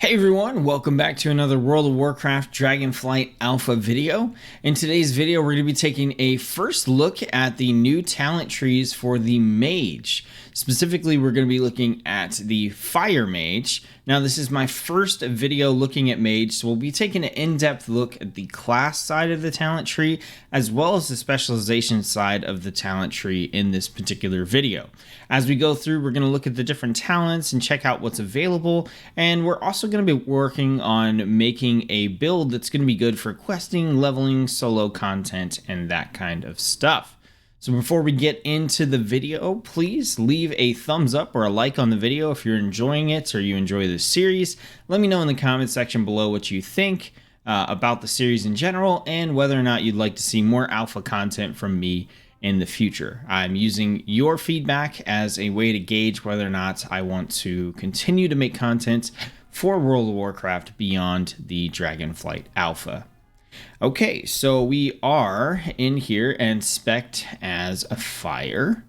Hey everyone, welcome back to another World of Warcraft Dragonflight Alpha video. In today's video, we're going to be taking a first look at the new talent trees for the Mage. Specifically, we're going to be looking at the Fire Mage. Now, this is my first video looking at Mage, so we'll be taking an in-depth look at the class side of the talent tree, as well as the specialization side of the talent tree in this particular video. As we go through, we're going to look at the different talents and check out what's available, and we're also going to be working on making a build that's going to be good for questing, leveling, solo content, and that kind of stuff. So before we get into the video, please leave a thumbs up or a like on the video if you're enjoying it or you enjoy this series. Let me know in the comment section below what you think about the series in general and whether or not you'd like to see more alpha content from me in the future. I'm using your feedback as a way to gauge whether or not I want to continue to make content for World of Warcraft beyond the Dragonflight Alpha. Okay, so we are in here and spec'd as a fire.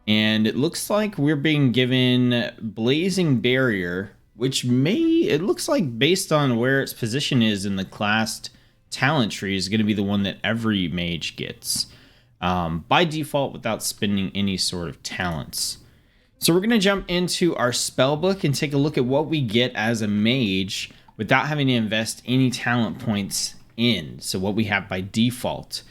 And it looks like we're being given Blazing Barrier, which it looks like based on where its position is in the classed talent tree is going to be the one that every mage gets. By default without spending any sort of talents. So we're going to jump into our spell book and take a look at what we get as a mage without having to invest any talent points in. So what we have by default.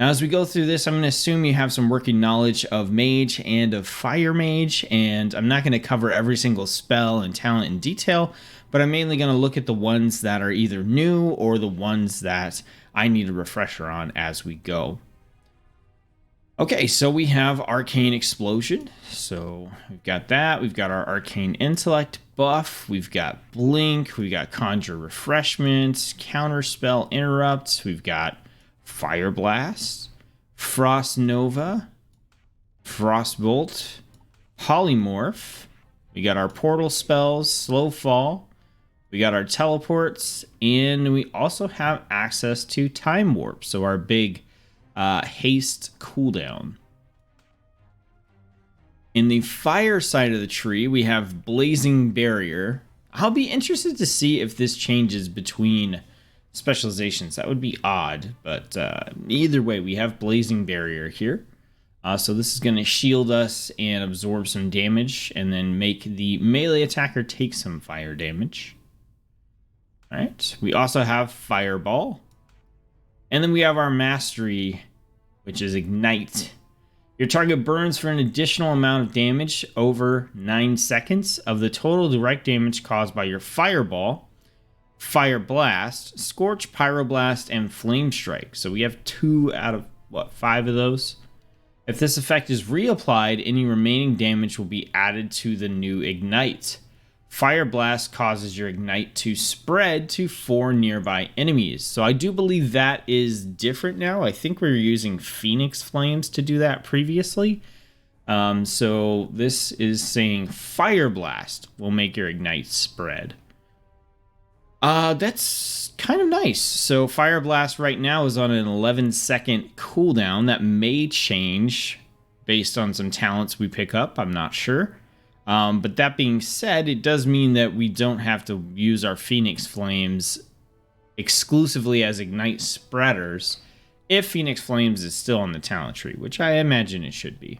Now as we go through this, I'm going to assume you have some working knowledge of mage and of fire mage, and I'm not going to cover every single spell and talent in detail, but I'm mainly going to look at the ones that are either new or the ones that I need a refresher on as we go. Okay, so we have Arcane Explosion. So we've got that. We've got our Arcane Intellect buff. We've got Blink. We've got Conjure Refreshments, Counterspell Interrupt. We've got Fire Blast, Frost Nova, Frostbolt, Polymorph. We got our Portal spells, Slow Fall. We got our Teleports, and we also have access to Time Warp. So our big haste cooldown. In the fire side of the tree, we have Blazing Barrier. I'll be interested to see if this changes between specializations. That would be odd, but either way, we have Blazing Barrier here. So this is going to shield us and absorb some damage, and then make the melee attacker take some fire damage. All right. We also have Fireball. And then we have our Mastery, which is Ignite. Your target burns for an additional amount of damage over 9 seconds of the total direct damage caused by your Fireball, Fire Blast, Scorch, Pyroblast, and Flame Strike. So we have 2 out of, 5 of those? If this effect is reapplied, any remaining damage will be added to the new Ignite. Fire Blast causes your Ignite to spread to 4 nearby enemies. So I do believe that is different now. I think we were using Phoenix Flames to do that previously. So this is saying Fire Blast will make your Ignite spread. That's kind of nice. So Fire Blast right now is on an 11-second cooldown. That may change based on some talents we pick up. I'm not sure. But that being said, it does mean that we don't have to use our Phoenix Flames exclusively as Ignite spreaders if Phoenix Flames is still on the talent tree, which I imagine it should be.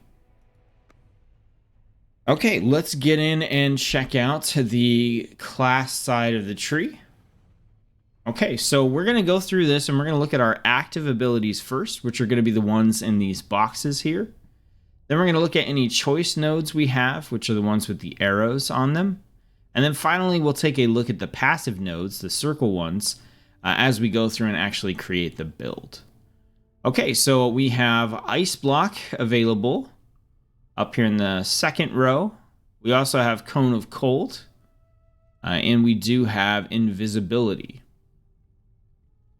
Okay, let's get in and check out the class side of the tree. Okay, so we're going to go through this and we're going to look at our active abilities first, which are going to be the ones in these boxes here. Then we're going to look at any choice nodes we have, which are the ones with the arrows on them. And then finally, we'll take a look at the passive nodes, the circle ones, as we go through and actually create the build. Okay, so we have Ice Block available up here in the second row. We also have Cone of Cold, and we do have Invisibility.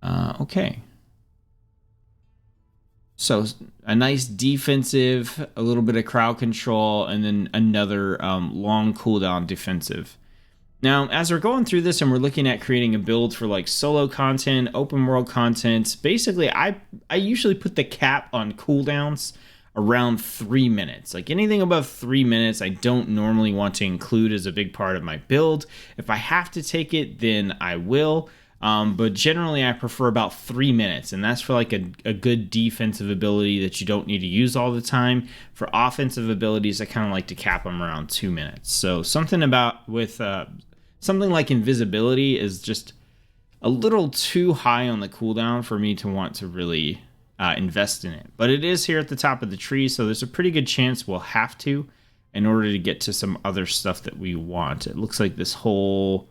Okay. So a nice defensive, a little bit of crowd control, and then another long cooldown defensive. Now, as we're going through this and we're looking at creating a build for like solo content, open world content, basically I usually put the cap on cooldowns. around 3 minutes. Like anything above 3 minutes, I don't normally want to include as a big part of my build. If I have to take it, then I will. But generally, I prefer about 3 minutes, and that's for like a good defensive ability that you don't need to use all the time. For offensive abilities, I kind of like to cap them around 2 minutes. So something about with something like invisibility is just a little too high on the cooldown for me to want to really invest in it. But it is here at the top of the tree, so there's a pretty good chance we'll have to in order to get to some other stuff that we want. It looks like this whole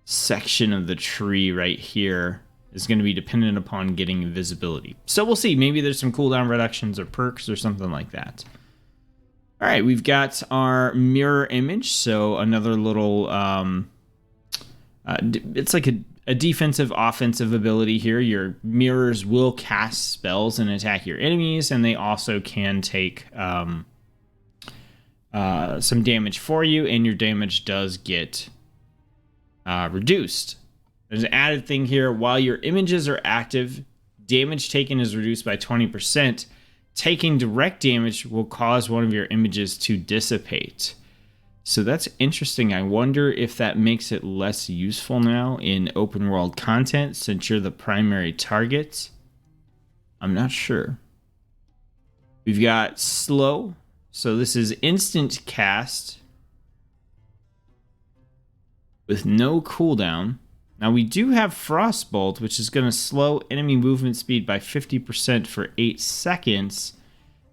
section of the tree right here is going to be dependent upon getting invisibility. So we'll see. Maybe there's some cooldown reductions or perks or something like that. All right, we've got our mirror image. So another little, it's like a defensive, offensive ability here. Your mirrors will cast spells and attack your enemies, and they also can take some damage for you, and your damage does get reduced. There's an added thing here. While your images are active, damage taken is reduced by 20%. Taking direct damage will cause one of your images to dissipate. So that's interesting. I wonder if that makes it less useful now in open world content since you're the primary target. I'm not sure. We've got slow. So this is instant cast with no cooldown. Now we do have Frostbolt, which is going to slow enemy movement speed by 50% for 8 seconds.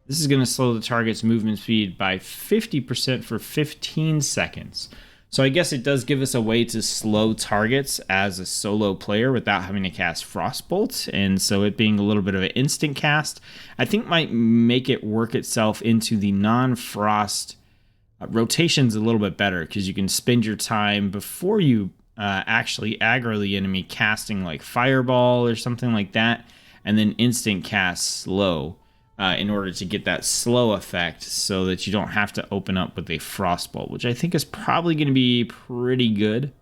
This is going to slow the target's movement speed by 50% for 15 seconds. So I guess it does give us a way to slow targets as a solo player without having to cast Frostbolt. And so it being a little bit of an instant cast, I think might make it work itself into the non-frost rotation's a little bit better because you can spend your time before you actually aggro the enemy casting like Fireball or something like that, and then instant cast slow in order to get that slow effect so that you don't have to open up with a Frostbolt, which I think is probably going to be pretty good.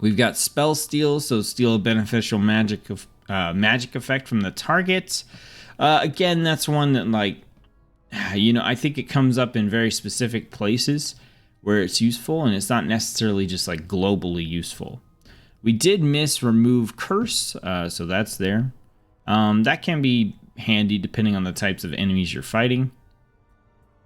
We've got Spell Steal, so steal a beneficial magic effect from the target. Again, that's one that like, I think it comes up in very specific places where it's useful, and it's not necessarily just like globally useful. We did miss remove curse, so that's there. That can be handy depending on the types of enemies you're fighting.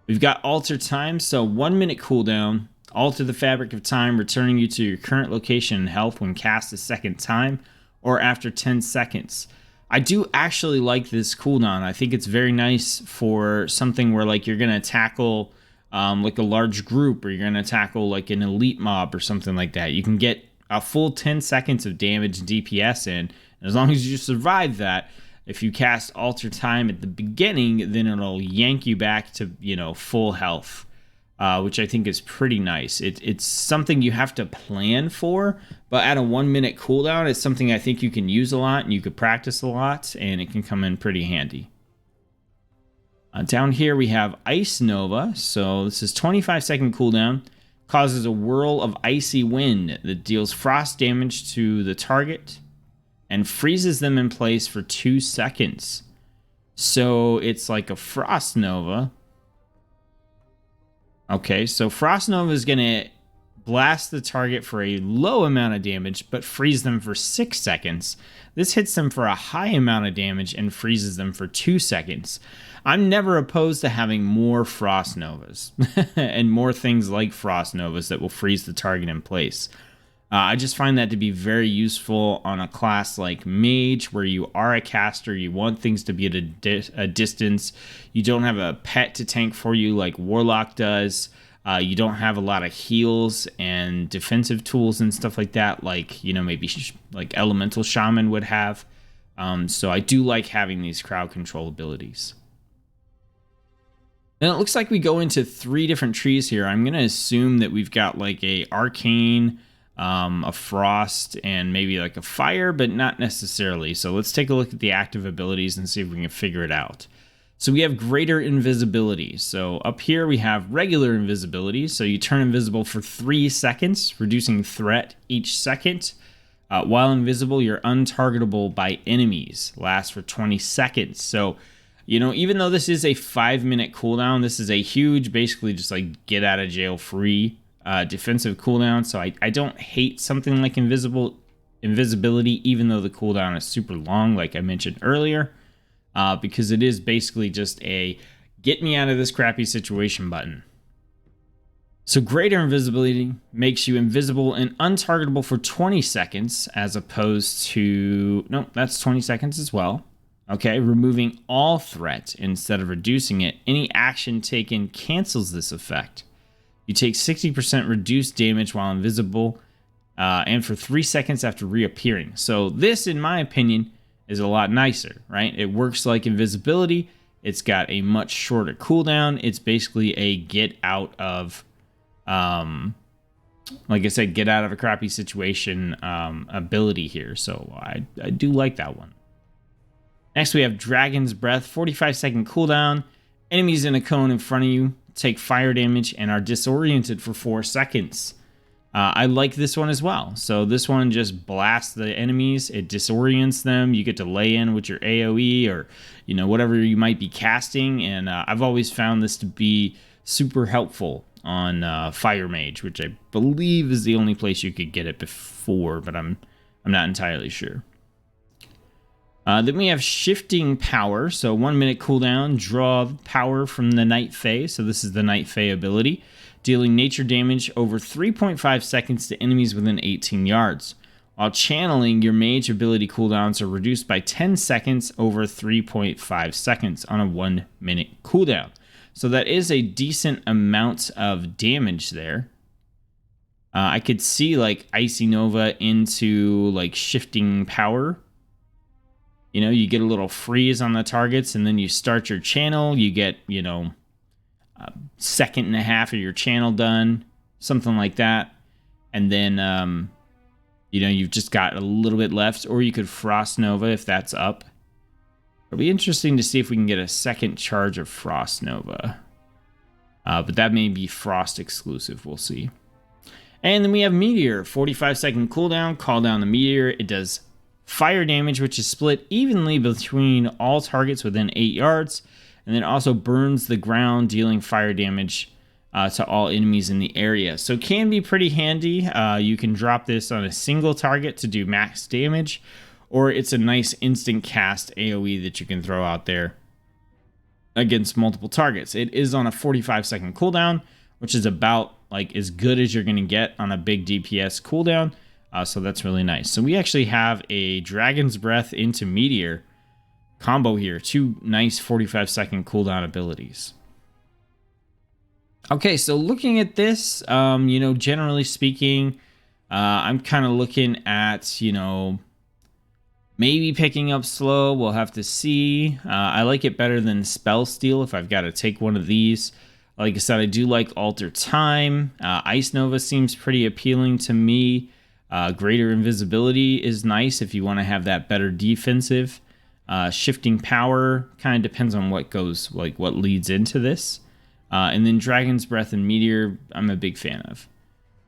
We've got alter time, so 1 minute cooldown. Alter the fabric of time, returning you to your current location and health when cast a second time or after 10 seconds. I do actually like this cooldown. I think it's very nice for something where like you're going to tackle like a large group, or you're going to tackle like an elite mob or something like that. You can get a full 10 seconds of damage and DPS in. And as long as you survive that, if you cast Alter Time at the beginning, then it'll yank you back to, full health, which I think is pretty nice. It's something you have to plan for, but at a 1 minute cooldown, it's something I think you can use a lot and you could practice a lot, and it can come in pretty handy. Down here we have Ice Nova. So this is 25-second cooldown. Causes a whirl of icy wind that deals frost damage to the target and freezes them in place for 2 seconds. So it's like a Frost Nova. Okay, so Frost Nova is going to blast the target for a low amount of damage, but freeze them for 6 seconds. This hits them for a high amount of damage and freezes them for 2 seconds. I'm never opposed to having more Frost Novas and more things like Frost Novas that will freeze the target in place. I just find that to be very useful on a class like Mage, where you are a caster, you want things to be at a distance, you don't have a pet to tank for you like Warlock does, you don't have a lot of heals and defensive tools and stuff like that, like, maybe like Elemental Shaman would have. So I do like having these crowd control abilities. Then it looks like we go into 3 different trees here. I'm going to assume that we've got like a Arcane, a Frost, and maybe like a Fire, but not necessarily. So let's take a look at the active abilities and see if we can figure it out. So we have Greater Invisibility. So up here we have Regular Invisibility. So you turn invisible for 3 seconds, reducing threat each second. While invisible, you're untargetable by enemies. Lasts for 20 seconds. So, even though this is a 5-minute cooldown, this is a huge, basically just like get out of jail free defensive cooldown. So I don't hate something like invisibility, even though the cooldown is super long, like I mentioned earlier, because it is basically just a get me out of this crappy situation button. So greater invisibility makes you invisible and untargetable for 20 seconds as opposed to, no, that's 20 seconds as well. Okay, removing all threat instead of reducing it. Any action taken cancels this effect. You take 60% reduced damage while invisible and for 3 seconds after reappearing. So this, in my opinion, is a lot nicer, right? It works like invisibility. It's got a much shorter cooldown. It's basically a get out of... like I said, get out of a crappy situation ability here. So I do like that one. Next, we have Dragon's Breath, 45-second cooldown. Enemies in a cone in front of you take fire damage and are disoriented for 4 seconds. I like this one as well. So this one just blasts the enemies. It disorients them. You get to lay in with your AoE or, whatever you might be casting. And I've always found this to be super helpful on Fire Mage, which I believe is the only place you could get it before, but I'm not entirely sure. Then we have Shifting Power, so 1 minute cooldown, draw power from the Night Fae, so this is the Night Fae ability, dealing nature damage over 3.5 seconds to enemies within 18 yards. While channeling, your mage ability cooldowns are reduced by 10 seconds over 3.5 seconds on a 1 minute cooldown. So that is a decent amount of damage there. I could see like Icy Nova into like Shifting Power. You get a little freeze on the targets and then you start your channel. You get, a second and a half of your channel done, something like that. And then, you've just got a little bit left, or you could Frost Nova if that's up. It'll be interesting to see if we can get a second charge of Frost Nova. But that may be Frost exclusive. We'll see. And then we have Meteor. 45-second cooldown. Call down the Meteor. It does fire damage, which is split evenly between all targets within 8 yards. And then also burns the ground, dealing fire damage to all enemies in the area. So can be pretty handy. You can drop this on a single target to do max damage. Or it's a nice instant cast AoE that you can throw out there against multiple targets. It is on a 45-second cooldown, which is about like as good as you're going to get on a big DPS cooldown. So that's really nice. So we actually have a Dragon's Breath into Meteor combo here. 2 nice 45-second cooldown abilities. Okay, so looking at this, generally speaking, I'm kind of looking at, maybe picking up slow. We'll have to see. I like it better than Spell Steal if I've got to take one of these. Like I said, I do like Alter Time. Ice Nova seems pretty appealing to me. Greater Invisibility is nice if you want to have that better defensive. Shifting Power kind of depends on what leads into this. And then Dragon's Breath and Meteor, I'm a big fan of.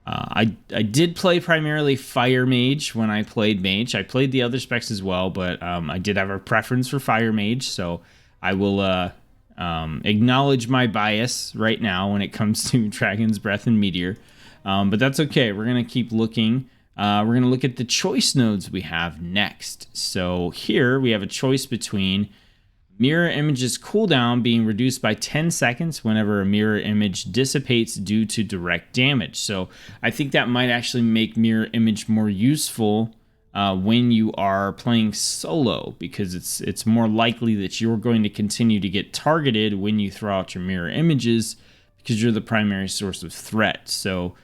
I did play primarily Fire Mage when I played Mage. I played the other specs as well, but I did have a preference for Fire Mage, so I will acknowledge my bias right now when it comes to Dragon's Breath and Meteor. But that's okay. We're going to keep looking. We're going to look at the choice nodes we have next. So here we have a choice between Mirror Image's cooldown being reduced by 10 seconds whenever a mirror image dissipates due to direct damage. So I think that might actually make Mirror Image more useful when you are playing solo, because it's more likely that you're going to continue to get targeted when you throw out your mirror images because you're the primary source of threat. So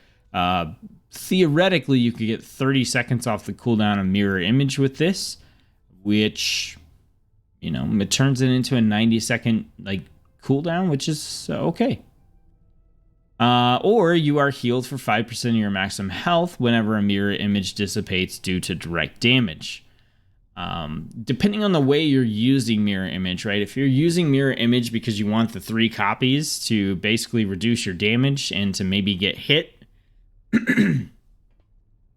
theoretically, you could get 30 seconds off the cooldown of mirror image with this, which... it turns it into a 90-second cooldown, which is okay. Or you are healed for 5% of your maximum health whenever a mirror image dissipates due to direct damage. Depending on the way you're using mirror image, right? If you're using mirror image because you want the 3 copies to basically reduce your damage and to maybe get hit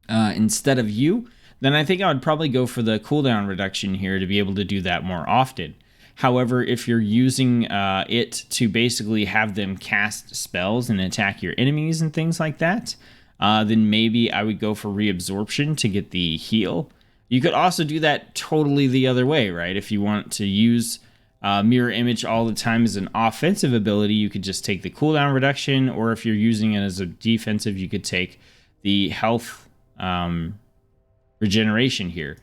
instead of you, then I think I would probably go for the cooldown reduction here to be able to do that more often. However, if you're using it to basically have them cast spells and attack your enemies and things like that, then maybe I would go for reabsorption to get the heal. You could also do that totally the other way, right? If you want to use mirror image all the time as an offensive ability, you could just take the cooldown reduction, or if you're using it as a defensive, you could take the health regeneration here.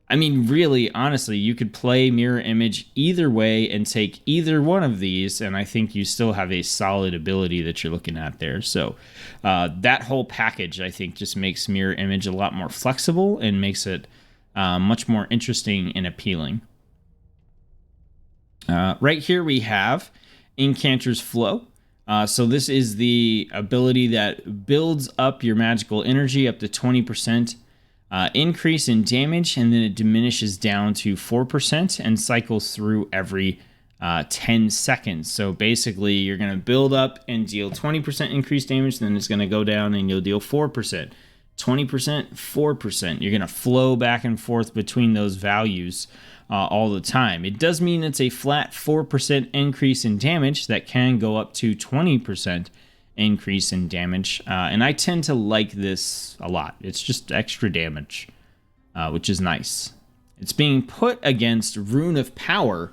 I mean, really, honestly, you could play mirror image either way and take either one of these, and I think you still have a solid ability that you're looking at there. So that whole package, I think, just makes mirror image a lot more flexible and makes it much more interesting and appealing. Right here we have Incanter's Flow. So this is the ability that builds up your magical energy up to 20%. Increase in damage, and then it diminishes down to 4% and cycles through every 10 seconds. So basically, you're going to build up and deal 20% increased damage, then it's going to go down and you'll deal 4%, 20%, 4%. You're going to flow back and forth between those values all the time. It does mean it's a flat 4% increase in damage that can go up to 20% increase in damage, and I tend to like this a lot. It's just extra damage, which is nice. It's being put against Rune of Power,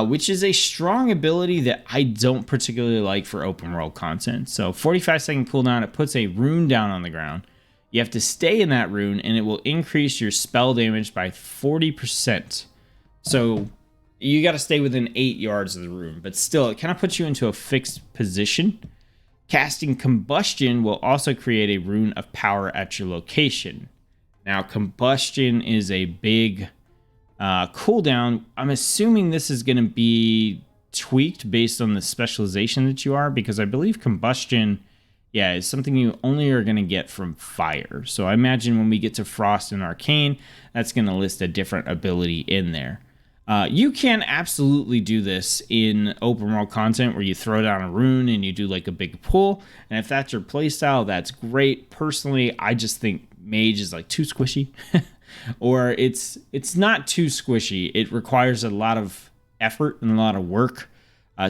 which is a strong ability that I don't particularly like for open world content. So 45-second cooldown, it puts a rune down on the ground. You have to stay in that rune, and it will increase your spell damage by 40%. So you got to stay within 8 yards of the rune, but still, it kind of puts you into a fixed position. Casting Combustion will also create a Rune of Power at your location. Now, Combustion is a big cooldown. I'm assuming this is going to be tweaked based on the specialization that you are, because I believe Combustion, is something you only are going to get from fire. So I imagine when we get to Frost and Arcane, that's going to list a different ability in there. You can absolutely do this in open world content where you throw down a rune and you do like a big pull. And if that's your playstyle, that's great. Personally, I just think Mage is like too squishy. Or it's not too squishy. It requires a lot of effort and a lot of work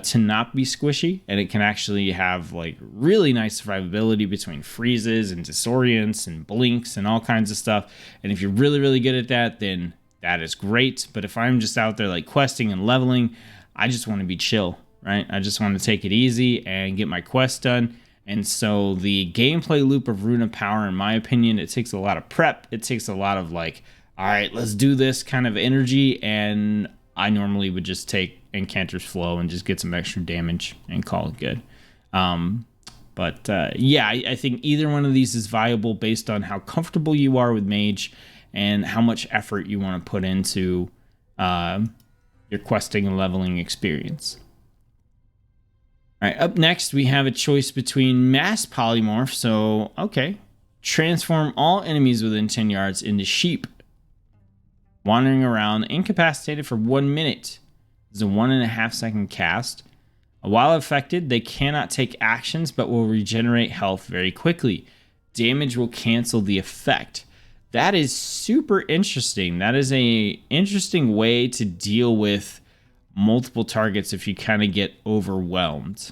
to not be squishy. And it can actually have like really nice survivability between freezes and disorients and blinks and all kinds of stuff. And if you're really, really good at that, then that is great. But if I'm just out there like questing and leveling, I just want to be chill, right? I just want to take it easy and get my quest done. And so the gameplay loop of Rune of Power, in my opinion, it takes a lot of prep. It takes a lot of like, all right, let's do this kind of energy. And I normally would just take Incanter's Flow and just get some extra damage and call it good. I think either one of these is viable based on how comfortable you are with Mage and how much effort you want to put into your questing and leveling experience. All right, up next, we have a choice between Mass Polymorph. So, okay. Transform all enemies within 10 yards into sheep, wandering around, incapacitated for 1 minute. This is a 1.5 second cast. While affected, they cannot take actions, but will regenerate health very quickly. Damage will cancel the effect. That is super interesting. That is a interesting way to deal with multiple targets if you kind of get overwhelmed.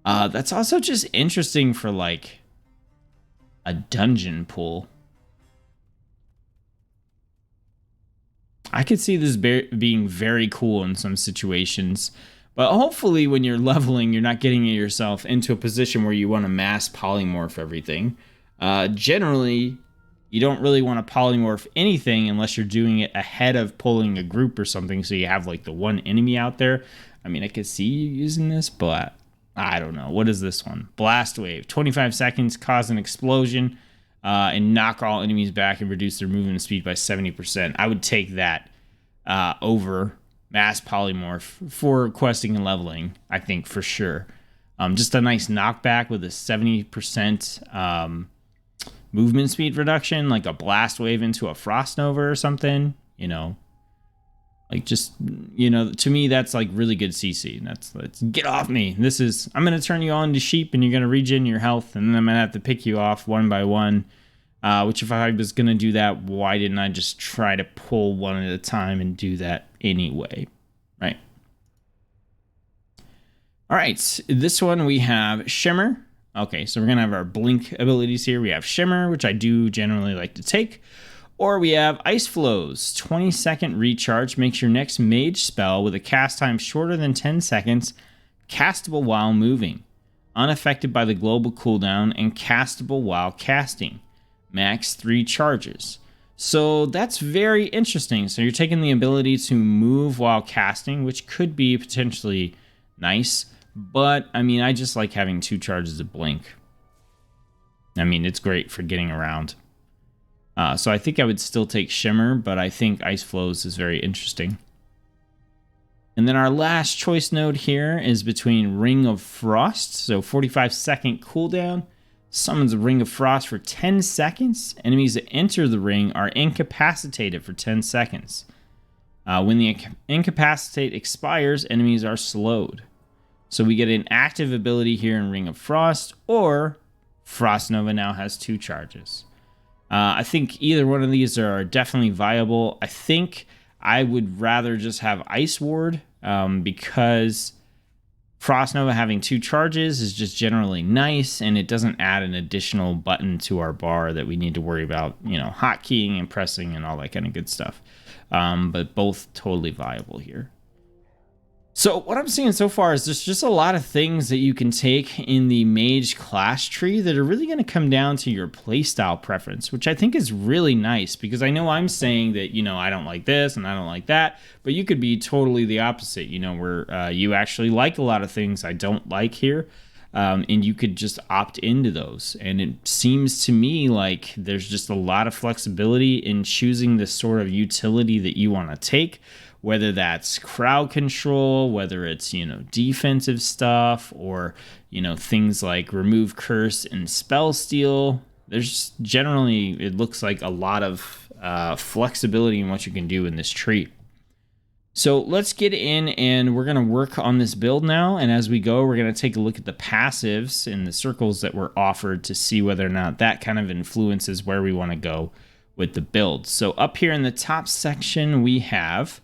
That's also just interesting for like a dungeon pull. I could see this being very cool in some situations, but hopefully when you're leveling, you're not getting yourself into a position where you want to mass polymorph everything. Generally, you don't really want to polymorph anything unless you're doing it ahead of pulling a group or something, so you have like the one enemy out there. I mean, I could see you using this, but I don't know. What is this one? Blast Wave. 25 seconds, cause an explosion, and knock all enemies back and reduce their movement speed by 70%. I would take that over Mass Polymorph for questing and leveling, I think, for sure. Just a nice knockback with a 70% movement speed reduction, like a Blast Wave into a Frost Nova or something, like just, to me, that's like really good CC. Let's get off me. I'm going to turn you on to sheep and you're going to regen your health, and then I'm going to have to pick you off one by one, which if I was going to do that, why didn't I just try to pull one at a time and do that anyway? right? All right, this one we have Shimmer. Okay, so we're going to have our Blink abilities here. We have Shimmer, which I do generally like to take. Or we have Ice Flows. 20-second recharge makes your next mage spell with a cast time shorter than 10 seconds castable while moving, unaffected by the global cooldown, and castable while casting. Max 3 charges. So that's very interesting. So you're taking the ability to move while casting, which could be potentially nice. But, I mean, I just like having 2 charges of Blink. I mean, it's great for getting around. So I think I would still take Shimmer, but I think Ice Flows is very interesting. And then our last choice node here is between Ring of Frost. So 45-second cooldown. Summons a Ring of Frost for 10 seconds. Enemies that enter the ring are incapacitated for 10 seconds. When the incapacitate expires, enemies are slowed. So we get an active ability here in Ring of Frost, or Frost Nova now has 2 charges. I think either one of these are definitely viable. I think I would rather just have Ice Ward because Frost Nova having 2 charges is just generally nice, and it doesn't add an additional button to our bar that we need to worry about, you know, hotkeying and pressing and all that kind of good stuff. But both totally viable here. So what I'm seeing so far is there's just a lot of things that you can take in the Mage class tree that are really going to come down to your playstyle preference, which I think is really nice, because I know I'm saying that, you know, I don't like this and I don't like that, but you could be totally the opposite, you know, where you actually like a lot of things I don't like here, and you could just opt into those. And it seems to me like there's just a lot of flexibility in choosing the sort of utility that you want to take, whether that's crowd control, whether it's, you know, defensive stuff, or, you know, things like remove curse and spell steal. There's generally, it looks like a lot of flexibility in what you can do in this tree. So let's get in and we're going to work on this build now. And as we go, we're going to take a look at the passives and the circles that were offered to see whether or not that kind of influences where we want to go with the build. So up here in the top section, we have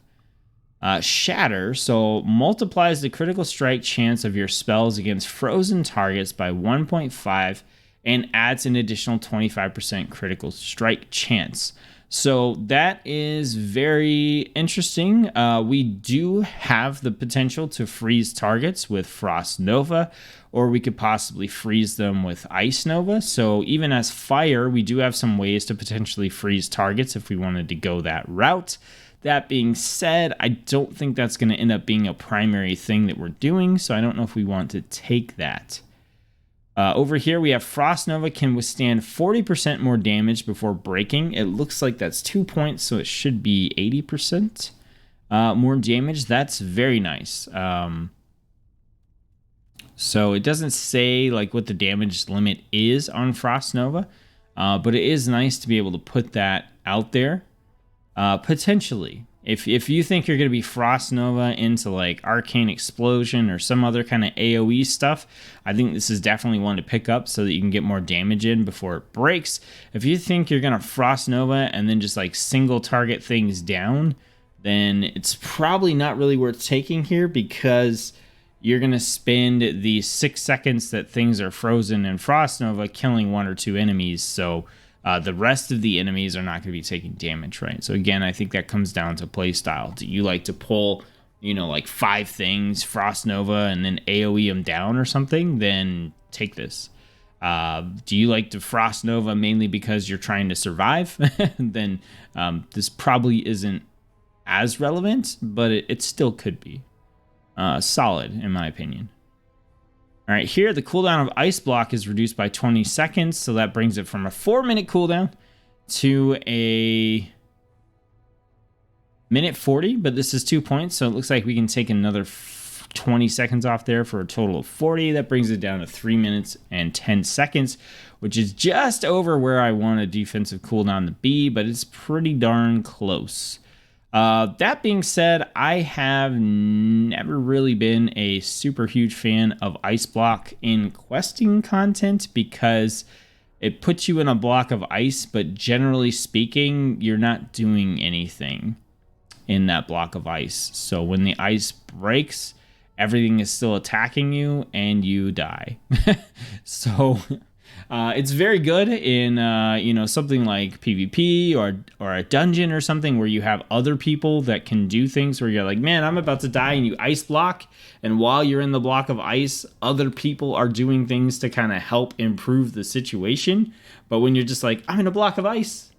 Shatter, so multiplies the critical strike chance of your spells against frozen targets by 1.5 and adds an additional 25% critical strike chance. So that is very interesting. We do have the potential to freeze targets with Frost Nova, or we could possibly freeze them with Ice Nova. So even as fire, we do have some ways to potentially freeze targets if we wanted to go that route. That being said, I don't think that's going to end up being a primary thing that we're doing, so I don't know if we want to take that. Over here, we have Frost Nova can withstand 40% more damage before breaking. It looks like that's 2 points, so it should be 80% more damage. That's very nice. So it doesn't say like what the damage limit is on Frost Nova, but it is nice to be able to put that out there. Potentially, if you think you're going to be Frost Nova into like Arcane Explosion or some other kind of AoE stuff, I think this is definitely one to pick up so that you can get more damage in before it breaks. If you think you're going to Frost Nova and then just like single target things down, then it's probably not really worth taking here, because you're going to spend the 6 seconds that things are frozen in Frost Nova killing 1 or 2 enemies. So the rest of the enemies are not going to be taking damage, right? So again, I think that comes down to play style. Do you like to pull, you know, like 5 things, Frost Nova, and then AoE them down or something? Then take this. Do you like to Frost Nova mainly because you're trying to survive? Then this probably isn't as relevant, but it still could be solid in my opinion. All right, here the cooldown of Ice Block is reduced by 20 seconds, so that brings it from a 4-minute cooldown to a minute 40, but this is 2 points, so it looks like we can take another 20 seconds off there for a total of 40. That brings it down to 3 minutes and 10 seconds, which is just over where I want a defensive cooldown to be, but it's pretty darn close. That being said, I have never really been a super huge fan of Ice Block in questing content, because it puts you in a block of ice, but generally speaking, you're not doing anything. in that block of ice. So when the ice breaks, everything is still attacking you and you die. So it's very good in something like PvP or a dungeon or something where you have other people that can do things where you're like, man, I'm about to die, and you ice block, and while you're in the block of ice, other people are doing things to kind of help improve the situation. But when you're just like, I'm in a block of ice,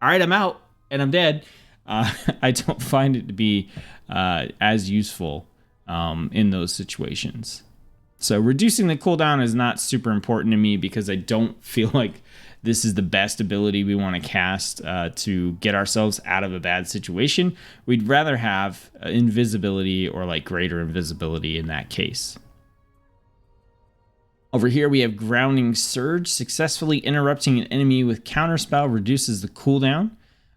all right, I'm out and I'm dead, I don't find it to be as useful in those situations. So reducing the cooldown is not super important to me because I don't feel like this is the best ability we want to cast to get ourselves out of a bad situation. We'd rather have invisibility or like greater invisibility in that case. Over here we have Grounding Surge. Successfully interrupting an enemy with counterspell reduces the cooldown.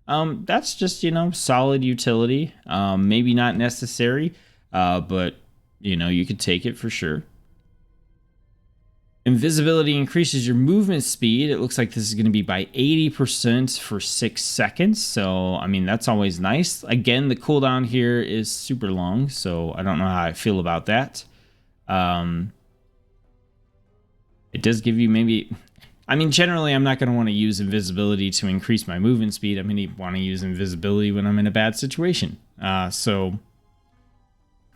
That's just, solid utility. Maybe not necessary, but, you could take it for sure. Invisibility increases your movement speed. It looks like this is going to be by 80% for 6 seconds. So, that's always nice. Again, the cooldown here is super long, so I don't know how I feel about that. It does give you maybe... generally, I'm not going to want to use invisibility to increase my movement speed. I'm going to want to use invisibility when I'm in a bad situation.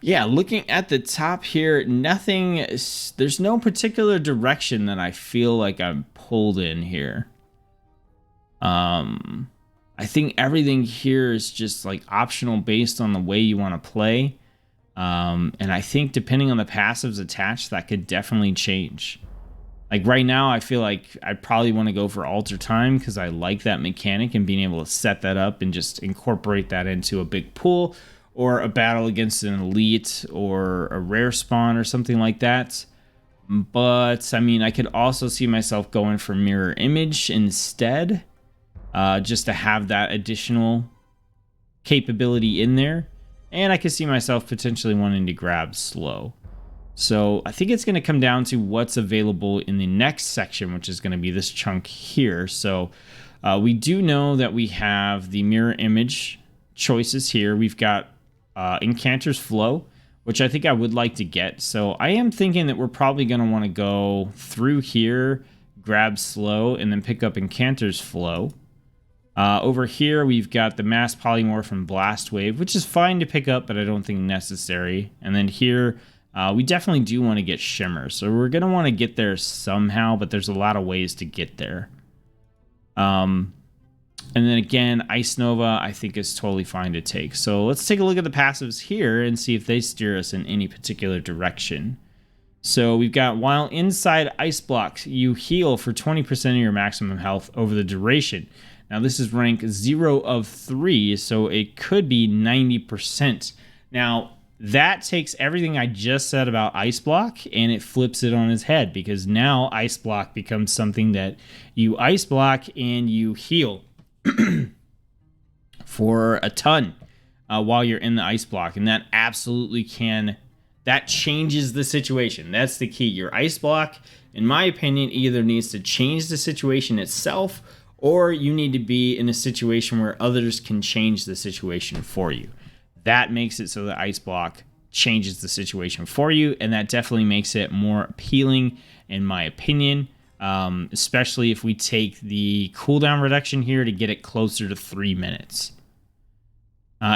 Yeah, looking at the top here, there's no particular direction that I feel like I'm pulled in here. I think everything here is just like optional based on the way you want to play. And I think depending on the passives attached, that could definitely change. Like right now, I feel like I probably want to go for Alter Time because I like that mechanic and being able to set that up and just incorporate that into a big pool or a battle against an elite or a rare spawn or something like that. But I could also see myself going for Mirror Image instead, just to have that additional capability in there. And I could see myself potentially wanting to grab Slow. So I think it's going to come down to what's available in the next section, which is going to be this chunk here. So we do know that we have the Mirror Image choices here. We've got Incanter's Flow, which I think I would like to get. So I am thinking that we're probably going to want to go through here, grab Slow, and then pick up Incanter's Flow. Over here, we've got the Mass Polymorph and Blast Wave, which is fine to pick up, but I don't think necessary. And then here, we definitely do want to get Shimmer. So we're going to want to get there somehow, but there's a lot of ways to get there. And then again, Ice Nova, I think is totally fine to take. So let's take a look at the passives here and see if they steer us in any particular direction. So we've got, while inside Ice Blocks, you heal for 20% of your maximum health over the duration. Now this is rank 0 of 3, so it could be 90%. Now that takes everything I just said about Ice Block and it flips it on its head, because now Ice Block becomes something that you Ice Block and you heal for a ton while you're in the Ice Block. And that absolutely that changes the situation. That's the key. Your Ice Block, in my opinion, either needs to change the situation itself, or you need to be in a situation where others can change the situation for you. That makes it so that Ice Block changes the situation for you, and that definitely makes it more appealing, in my opinion, especially if we take the cooldown reduction here to get it closer to 3 minutes.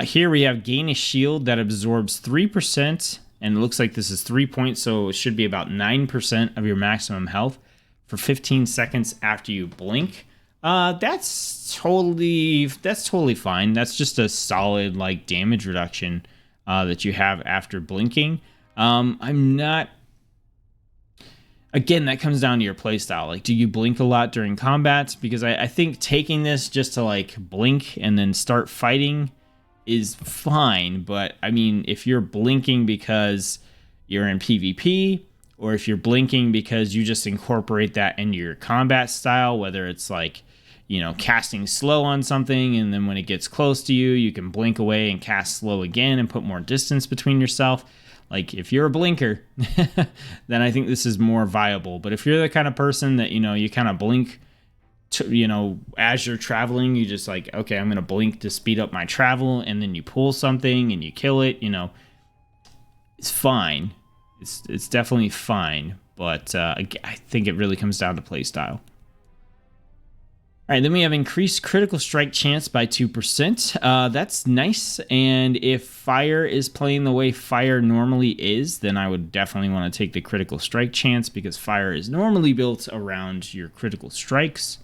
Here we have Gain a Shield that absorbs 3%, and it looks like this is 3 points, so it should be about 9% of your maximum health for 15 seconds after you blink. That's totally fine. That's just a solid like damage reduction that you have after blinking. I'm not. Again, that comes down to your playstyle. Like, do you blink a lot during combat? Because I think taking this just to like blink and then start fighting is fine. But I mean, if you're blinking because you're in PvP, or if you're blinking because you just incorporate that into your combat style, whether it's like, casting slow on something, and then when it gets close to you, you can blink away and cast slow again and put more distance between yourself. Like, if you're a blinker, then I think this is more viable. But if you're the kind of person that, you kind of blink you know, as you're traveling, you just like, okay, I'm going to blink to speed up my travel, and then you pull something and you kill it, you know, it's fine. It's definitely fine, but I think it really comes down to playstyle. All right, then we have increased critical strike chance by 2%. That's nice, and if fire is playing the way fire normally is, then I would definitely want to take the critical strike chance, because fire is normally built around your critical strikes.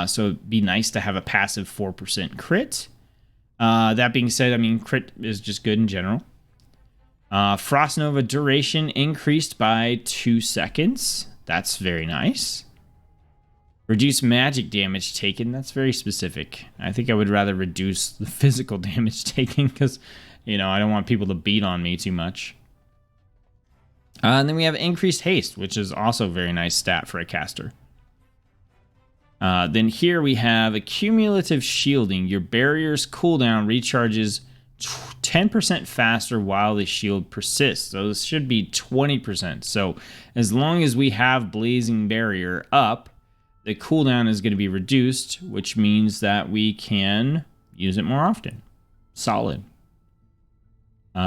So it'd be nice to have a passive 4% crit. That being said, I mean, crit is just good in general. Frost Nova duration increased by 2 seconds. That's very nice. Reduce magic damage taken. That's very specific. I think I would rather reduce the physical damage taken, because, you know, I don't want people to beat on me too much. And then we have increased haste, which is also a very nice stat for a caster. Then here we have a cumulative shielding. Your barrier's cooldown recharges 10% faster while the shield persists. So this should be 20%. So as long as we have Blazing Barrier up, the cooldown is going to be reduced, which means that we can use it more often. Solid.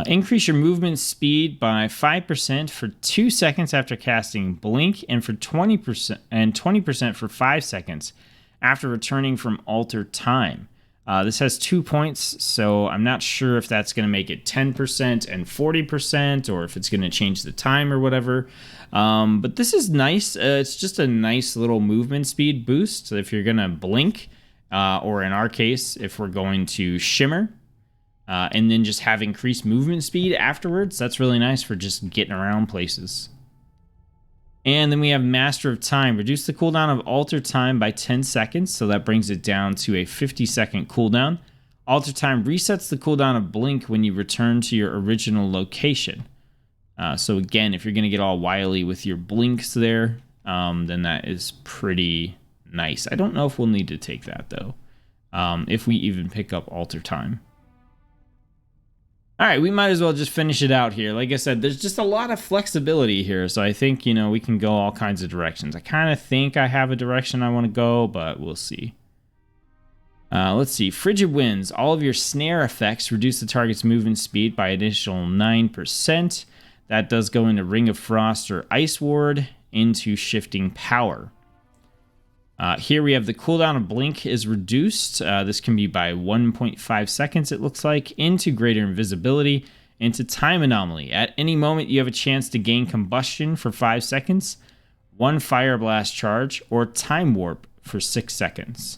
Increase your movement speed by 5% for 2 seconds after casting Blink, and for 20% for 5 seconds after returning from Alter Time. This has 2 points, so I'm not sure if that's going to make it 10% and 40%, or if it's going to change the time or whatever. But this is nice. It's just a nice little movement speed boost. So if you're going to blink, or in our case, if we're going to shimmer, and then just have increased movement speed afterwards, that's really nice for just getting around places. And then we have Master of Time. Reduce the cooldown of Alter Time by 10 seconds, so that brings it down to a 50-second cooldown. Alter Time resets the cooldown of Blink when you return to your original location. So again, if you're going to get all wily with your blinks there, then that is pretty nice. I don't know if we'll need to take that, though, if we even pick up Alter Time. All right, we might as well just finish it out here. Like I said, there's just a lot of flexibility here, so I think, you know, we can go all kinds of directions. I kind of think I have a direction I want to go, but we'll see. Let's see. Frigid Winds. All of your snare effects reduce the target's movement speed by an additional 9%. That does go into Ring of Frost or Ice Ward, into Shifting Power. Here we have the cooldown of Blink is reduced. This can be by 1.5 seconds, it looks like, into Greater Invisibility, into Time Anomaly. At any moment, you have a chance to gain Combustion for 5 seconds, 1 Fire Blast charge, or Time Warp for 6 seconds.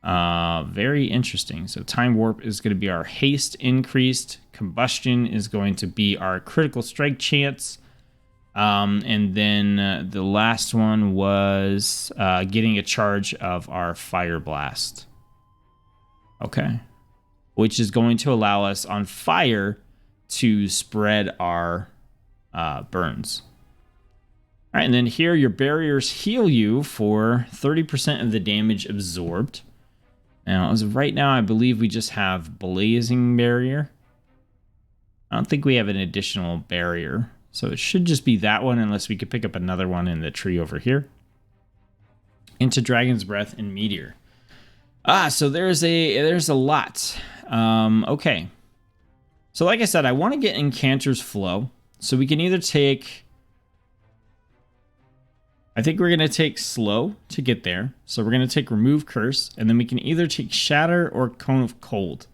Very interesting. So Time Warp is going to be our haste increased. Combustion is going to be our critical strike chance. And then the last one was getting a charge of our Fire Blast. Okay. Which is going to allow us on fire to spread our burns. All right, and then here your barriers heal you for 30% of the damage absorbed. Now, as of right now, I believe we just have Blazing Barrier. I don't think we have an additional barrier. So it should just be that one, unless we could pick up another one in the tree over here. Into Dragon's Breath and Meteor. So there's a lot. Okay. So like I said, I want to get Incanter's Flow. So we can either take... I think we're going to take Slow to get there. So we're going to take Remove Curse, and then we can either take Shatter or Cone of Cold.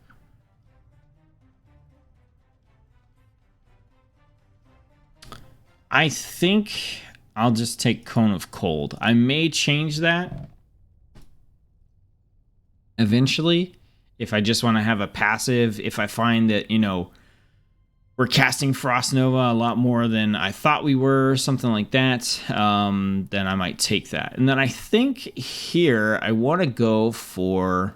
I think I'll just take Cone of Cold. I may change that eventually if I just want to have a passive. If I find that, you know, we're casting Frost Nova a lot more than I thought we were, something like that, then I might take that. And then I think here I want to go for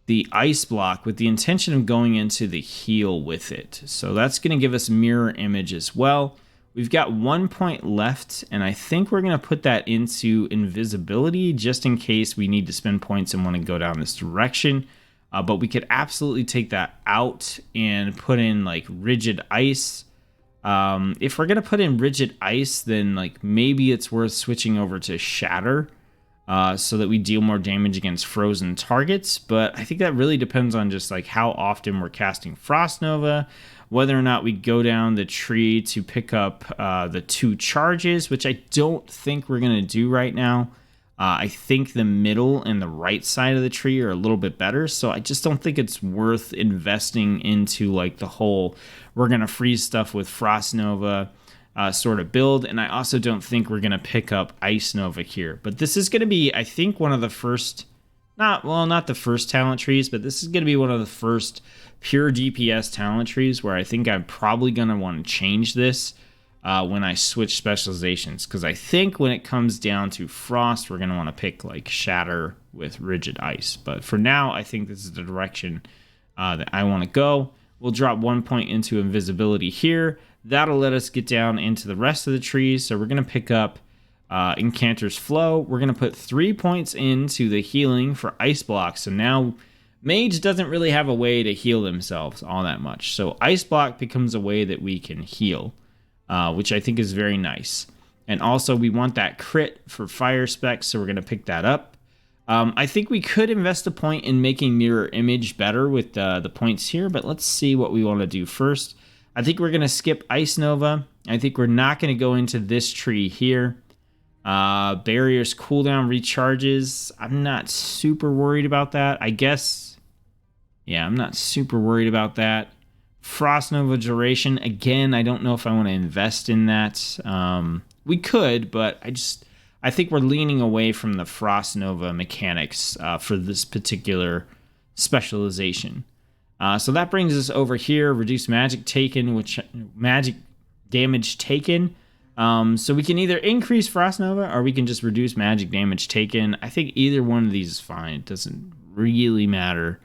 the Ice Block with the intention of going into the heal with it. So that's going to give us Mirror Image as well. We've got 1 point left, and I think we're going to put that into Invisibility just in case we need to spend points and want to go down this direction. But we could absolutely take that out and put in like Rigid Ice. If we're going to put in Rigid Ice, then like maybe it's worth switching over to Shatter. so that we deal more damage against frozen targets. But I think that really depends on just like how often we're casting Frost Nova, whether or not we go down the tree to pick up the 2 charges, which I don't think we're going to do right now. I think the middle and the right side of the tree are a little bit better, so I just don't think it's worth investing into like the whole we're going to freeze stuff with Frost Nova sort of build. And I also don't think we're going to pick up Ice Nova here. But this is going to be, I think, one of the first, not the first talent trees, but this is going to be one of the first pure DPS talent trees where I think I'm probably going to want to change this when I switch specializations, because I think when it comes down to Frost, we're going to want to pick like Shatter with Rigid Ice. But for now, I think this is the direction that I want to go. We'll drop 1 point into Invisibility here. That'll let us get down into the rest of the trees. So we're going to pick up Incanter's Flow. We're going to put 3 points into the healing for Ice Block. So now Mage doesn't really have a way to heal themselves all that much. So Ice Block becomes a way that we can heal, which I think is very nice. And also we want that crit for Fire Spec, so we're going to pick that up. I think we could invest a point in making Mirror Image better with the points here, but let's see what we want to do first. I think we're going to skip Ice Nova. I think we're not going to go into this tree here. Barriers cooldown recharges. I'm not super worried about that. I guess, yeah, I'm not super worried about that. Frost Nova duration. Again, I don't know if I want to invest in that. We could, but I think we're leaning away from the Frost Nova mechanics for this particular specialization. So that brings us over here, reduce magic damage taken. So we can either increase Frost Nova or we can just reduce magic damage taken. I think either one of these is fine. It doesn't really matter.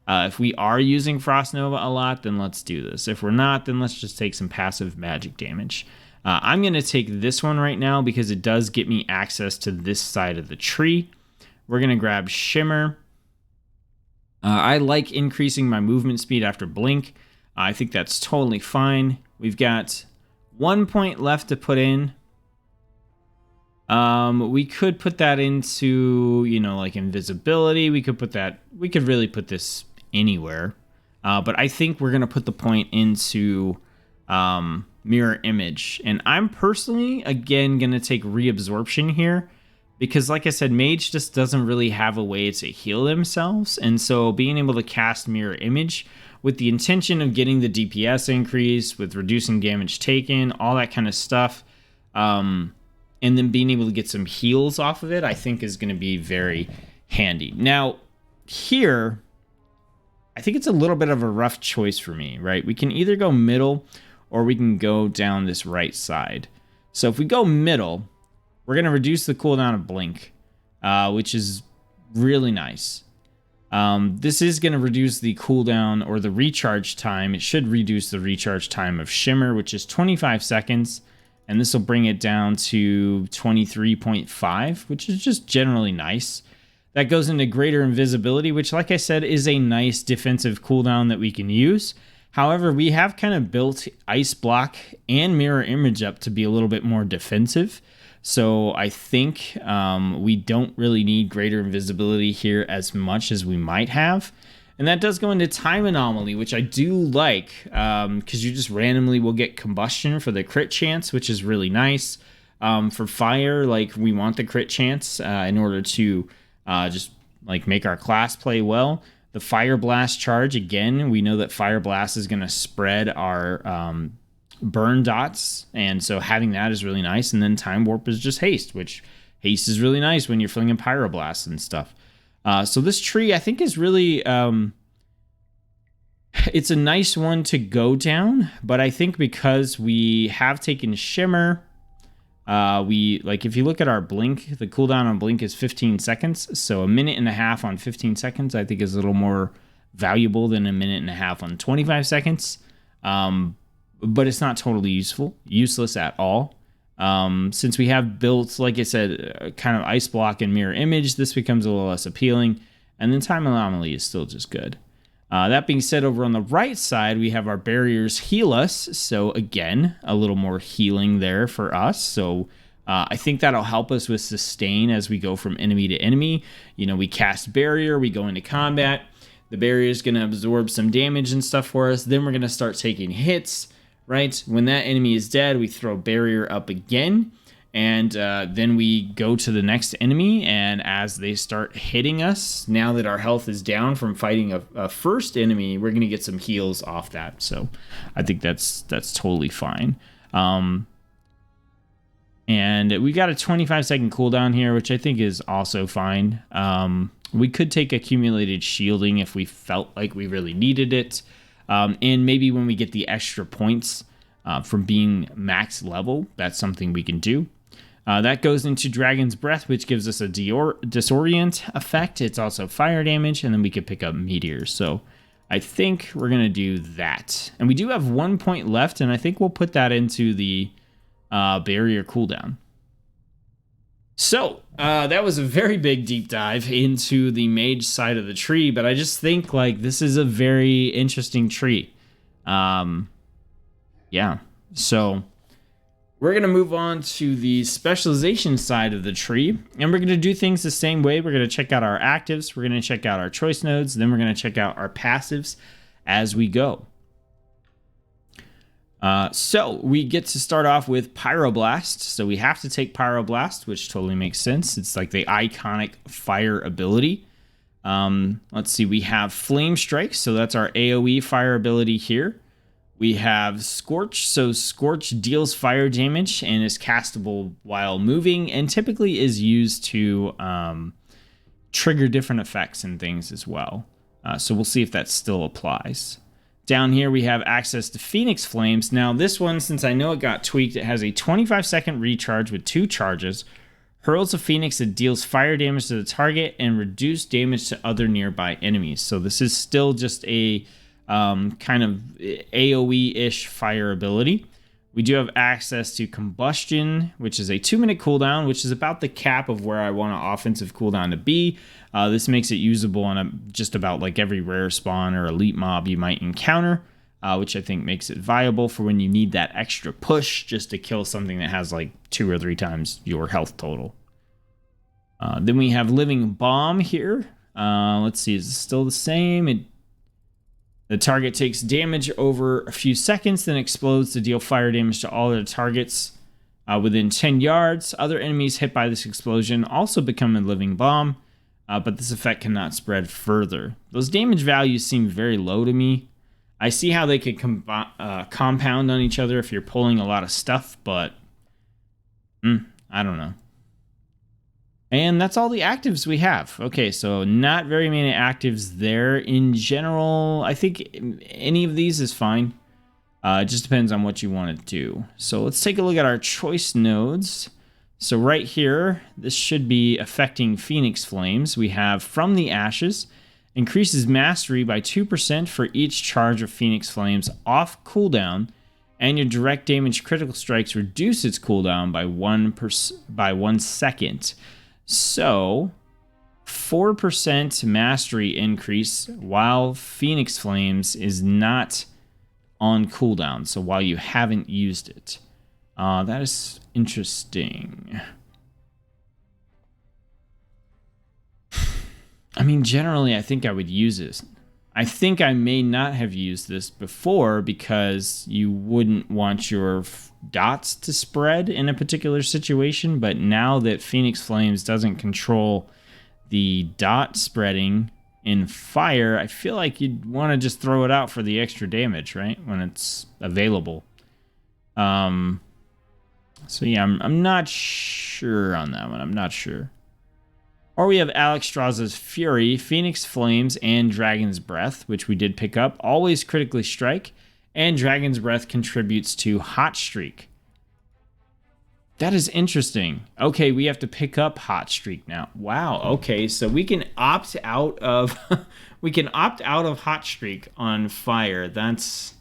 If we are using Frost Nova a lot, then let's do this. If we're not, then let's just take some passive magic damage. I'm going to take this one right now because it does get me access to this side of the tree. We're going to grab Shimmer. I like increasing my movement speed after Blink. I think that's totally fine. We've got 1 point left to put in. We could put that into, like Invisibility. We could really put this anywhere. But I think we're going to put the point into Mirror Image. And I'm personally, again, going to take Reabsorption here. Because like I said, Mage just doesn't really have a way to heal themselves. And so being able to cast Mirror Image with the intention of getting the DPS increase, with reducing damage taken, all that kind of stuff, and then being able to get some heals off of it, I think is going to be very handy. Now, here, I think it's a little bit of a rough choice for me, right? We can either go middle or we can go down this right side. So if we go middle, we're going to reduce the cooldown of Blink, which is really nice. This is going to reduce the cooldown or the recharge time. It should reduce the recharge time of Shimmer, which is 25 seconds. And this will bring it down to 23.5, which is just generally nice. That goes into Greater Invisibility, which, like I said, is a nice defensive cooldown that we can use. However, we have kind of built Ice Block and Mirror Image up to be a little bit more defensive. So I think we don't really need Greater Invisibility here as much as we might have. And that does go into Time Anomaly, which I do like, because you just randomly will get Combustion for the crit chance, which is really nice. For Fire, like, we want the crit chance in order to just like make our class play well. The Fire Blast charge, again, we know that Fire Blast is going to spread our burn dots, and so having that is really nice. And then Time Warp is just haste, which haste is really nice when you're flinging Pyroblasts and stuff. So this tree, I think, is really it's a nice one to go down, but I think because we have taken Shimmer, if you look at our Blink, the cooldown on Blink is 15 seconds, so a minute and a half on 15 seconds I think is a little more valuable than a minute and a half on 25 seconds. But it's not totally useless at all. Since we have built, like I said, kind of Ice Block and Mirror Image, this becomes a little less appealing. And then Time Anomaly is still just good. That being said, over on the right side, we have our Barriers heal us. So again, a little more healing there for us. So I think that'll help us with sustain as we go from enemy to enemy. You know, we cast barrier, we go into combat. The barrier is going to absorb some damage and stuff for us. Then we're going to start taking hits, right? When that enemy is dead, we throw barrier up again. And then we go to the next enemy. And as they start hitting us, now that our health is down from fighting a first enemy, we're going to get some heals off that. So I think that's totally fine. And we've got a 25-second cooldown here, which I think is also fine. We could take accumulated shielding if we felt like we really needed it. And maybe when we get the extra points from being max level, that's something we can do. That goes into Dragon's Breath, which gives us a disorient effect. It's also fire damage, and then we could pick up meteors. So I think we're going to do that. And we do have 1 point left, and I think we'll put that into the barrier cooldown. So that was a very big deep dive into the mage side of the tree, but I just think like this is a very interesting tree. Yeah, so we're going to move on to the specialization side of the tree, and we're going to do things the same way. We're going to check out our actives, we're going to check out our choice nodes, then we're going to check out our passives as we go. So we get to start off with Pyroblast. So we have to take Pyroblast, which totally makes sense. It's like the iconic fire ability. Let's see, we have Flame Strike. So that's our AoE fire ability here. We have Scorch. So Scorch deals fire damage and is castable while moving, and typically is used to trigger different effects and things as well. So we'll see if that still applies. Down here, we have access to Phoenix Flames. Now, this one, since I know it got tweaked, it has a 25-second recharge with 2 charges, hurls a Phoenix that deals fire damage to the target, and reduce damage to other nearby enemies. So this is still just a kind of AoE-ish fire ability. We do have access to Combustion, which is a 2-minute cooldown, which is about the cap of where I want an offensive cooldown to be. This makes it usable on just about like every rare spawn or elite mob you might encounter, which I think makes it viable for when you need that extra push just to kill something that has like 2 or 3 times your health total. Then we have Living Bomb here. Let's see, is it still the same? The target takes damage over a few seconds, then explodes to deal fire damage to all other targets within 10 yards. Other enemies hit by this explosion also become a Living Bomb, but this effect cannot spread further. Those damage values seem very low to me. I see how they could compound on each other if you're pulling a lot of stuff, but I don't know. And that's all the actives we have. Okay, so not very many actives there. In general, I think any of these is fine. It just depends on what you want to do. So let's take a look at our choice nodes. So right here, this should be affecting Phoenix Flames. We have From the Ashes, increases mastery by 2% for each charge of Phoenix Flames off cooldown, and your direct damage critical strikes reduce its cooldown by 1 second. So 4% mastery increase while Phoenix Flames is not on cooldown, so while you haven't used it. That is interesting. I mean, generally, I think I would use this. I think I may not have used this before because you wouldn't want your dots to spread in a particular situation, but now that Phoenix Flames doesn't control the dot spreading in fire, I feel like you'd want to just throw it out for the extra damage, right? When it's available. So yeah, I'm not sure on that one. I'm not sure. Or we have Alex Strauss's Fury, Phoenix Flames, and Dragon's Breath, which we did pick up. Always critically strike, and Dragon's Breath contributes to Hot Streak. That is interesting. Okay, we have to pick up Hot Streak now. Wow. Okay, so we can opt out of Hot Streak on fire. That's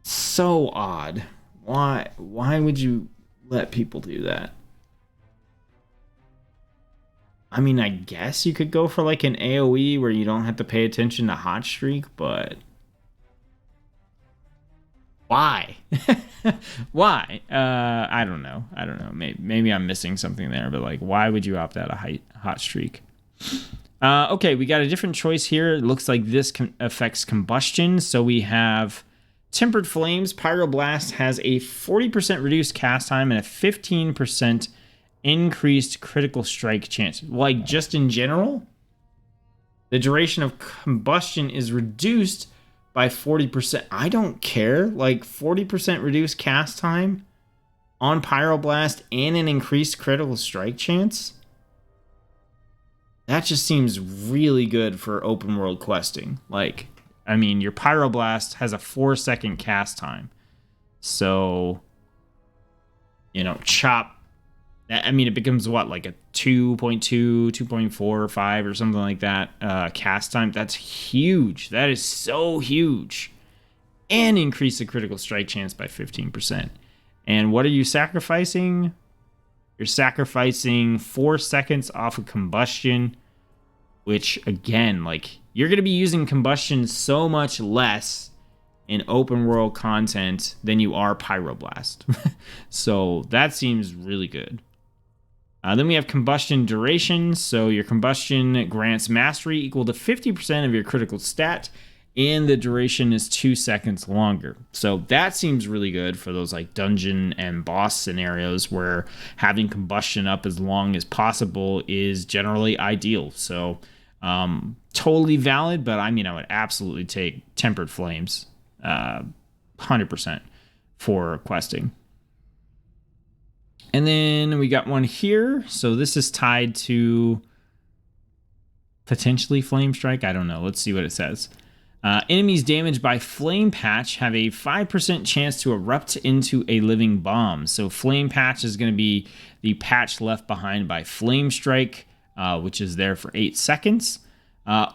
so odd. Why would you let people do that? I mean, I guess you could go for like an AoE where you don't have to pay attention to Hot Streak, but Why? Why? I don't know. Maybe I'm missing something there, but like, why would you opt out a hot streak? Okay, we got a different choice here. It looks like this affects combustion. So we have Tempered Flames. Pyroblast has a 40% reduced cast time and a 15% increased critical strike chance. Like, just in general, the duration of combustion is reduced by 40%. I don't care. Like, 40% reduced cast time on Pyroblast and an increased critical strike chance? That just seems really good for open world questing. Like, I mean, your Pyroblast has a 4-second cast time. So, you know, chop. I mean, it becomes what, like a 2.2, 2.4, or 5 or something like that cast time. That's huge. That is so huge. And increase the critical strike chance by 15%. And what are you sacrificing? You're sacrificing 4 seconds off of combustion, which, again, like, you're going to be using combustion so much less in open world content than you are Pyroblast. So that seems really good. Then we have combustion duration. So your combustion grants mastery equal to 50% of your critical stat, and the duration is 2 seconds longer. So that seems really good for those like dungeon and boss scenarios where having combustion up as long as possible is generally ideal. So totally valid, but I mean, I would absolutely take Tempered Flames 100% for questing. And then we got one here. So this is tied to potentially Flame Strike. I don't know. Let's see what it says. Enemies damaged by Flame Patch have a 5% chance to erupt into a living bomb. So Flame Patch is going to be the patch left behind by Flame Strike, which is there for 8 seconds.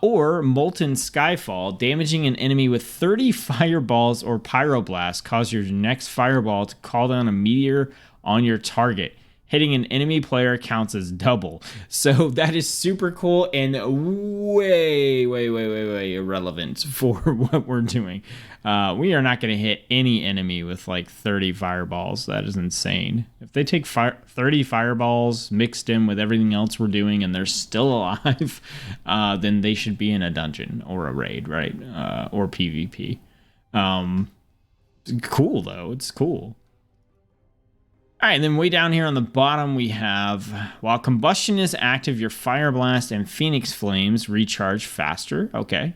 Or Molten Skyfall, damaging an enemy with 30 fireballs or pyroblast, cause your next fireball to call down a meteor on your target. Hitting an enemy player counts as double. So that is super cool and way irrelevant for what we're doing. We are not going to hit any enemy with like 30 fireballs. That is insane. If they take 30 fireballs mixed in with everything else we're doing and they're still alive, then they should be in a dungeon or a raid, right? Or PvP. Cool, though. It's cool. All right, and then way down here on the bottom, we have, while combustion is active, your Fire Blast and Phoenix Flames recharge faster. Okay.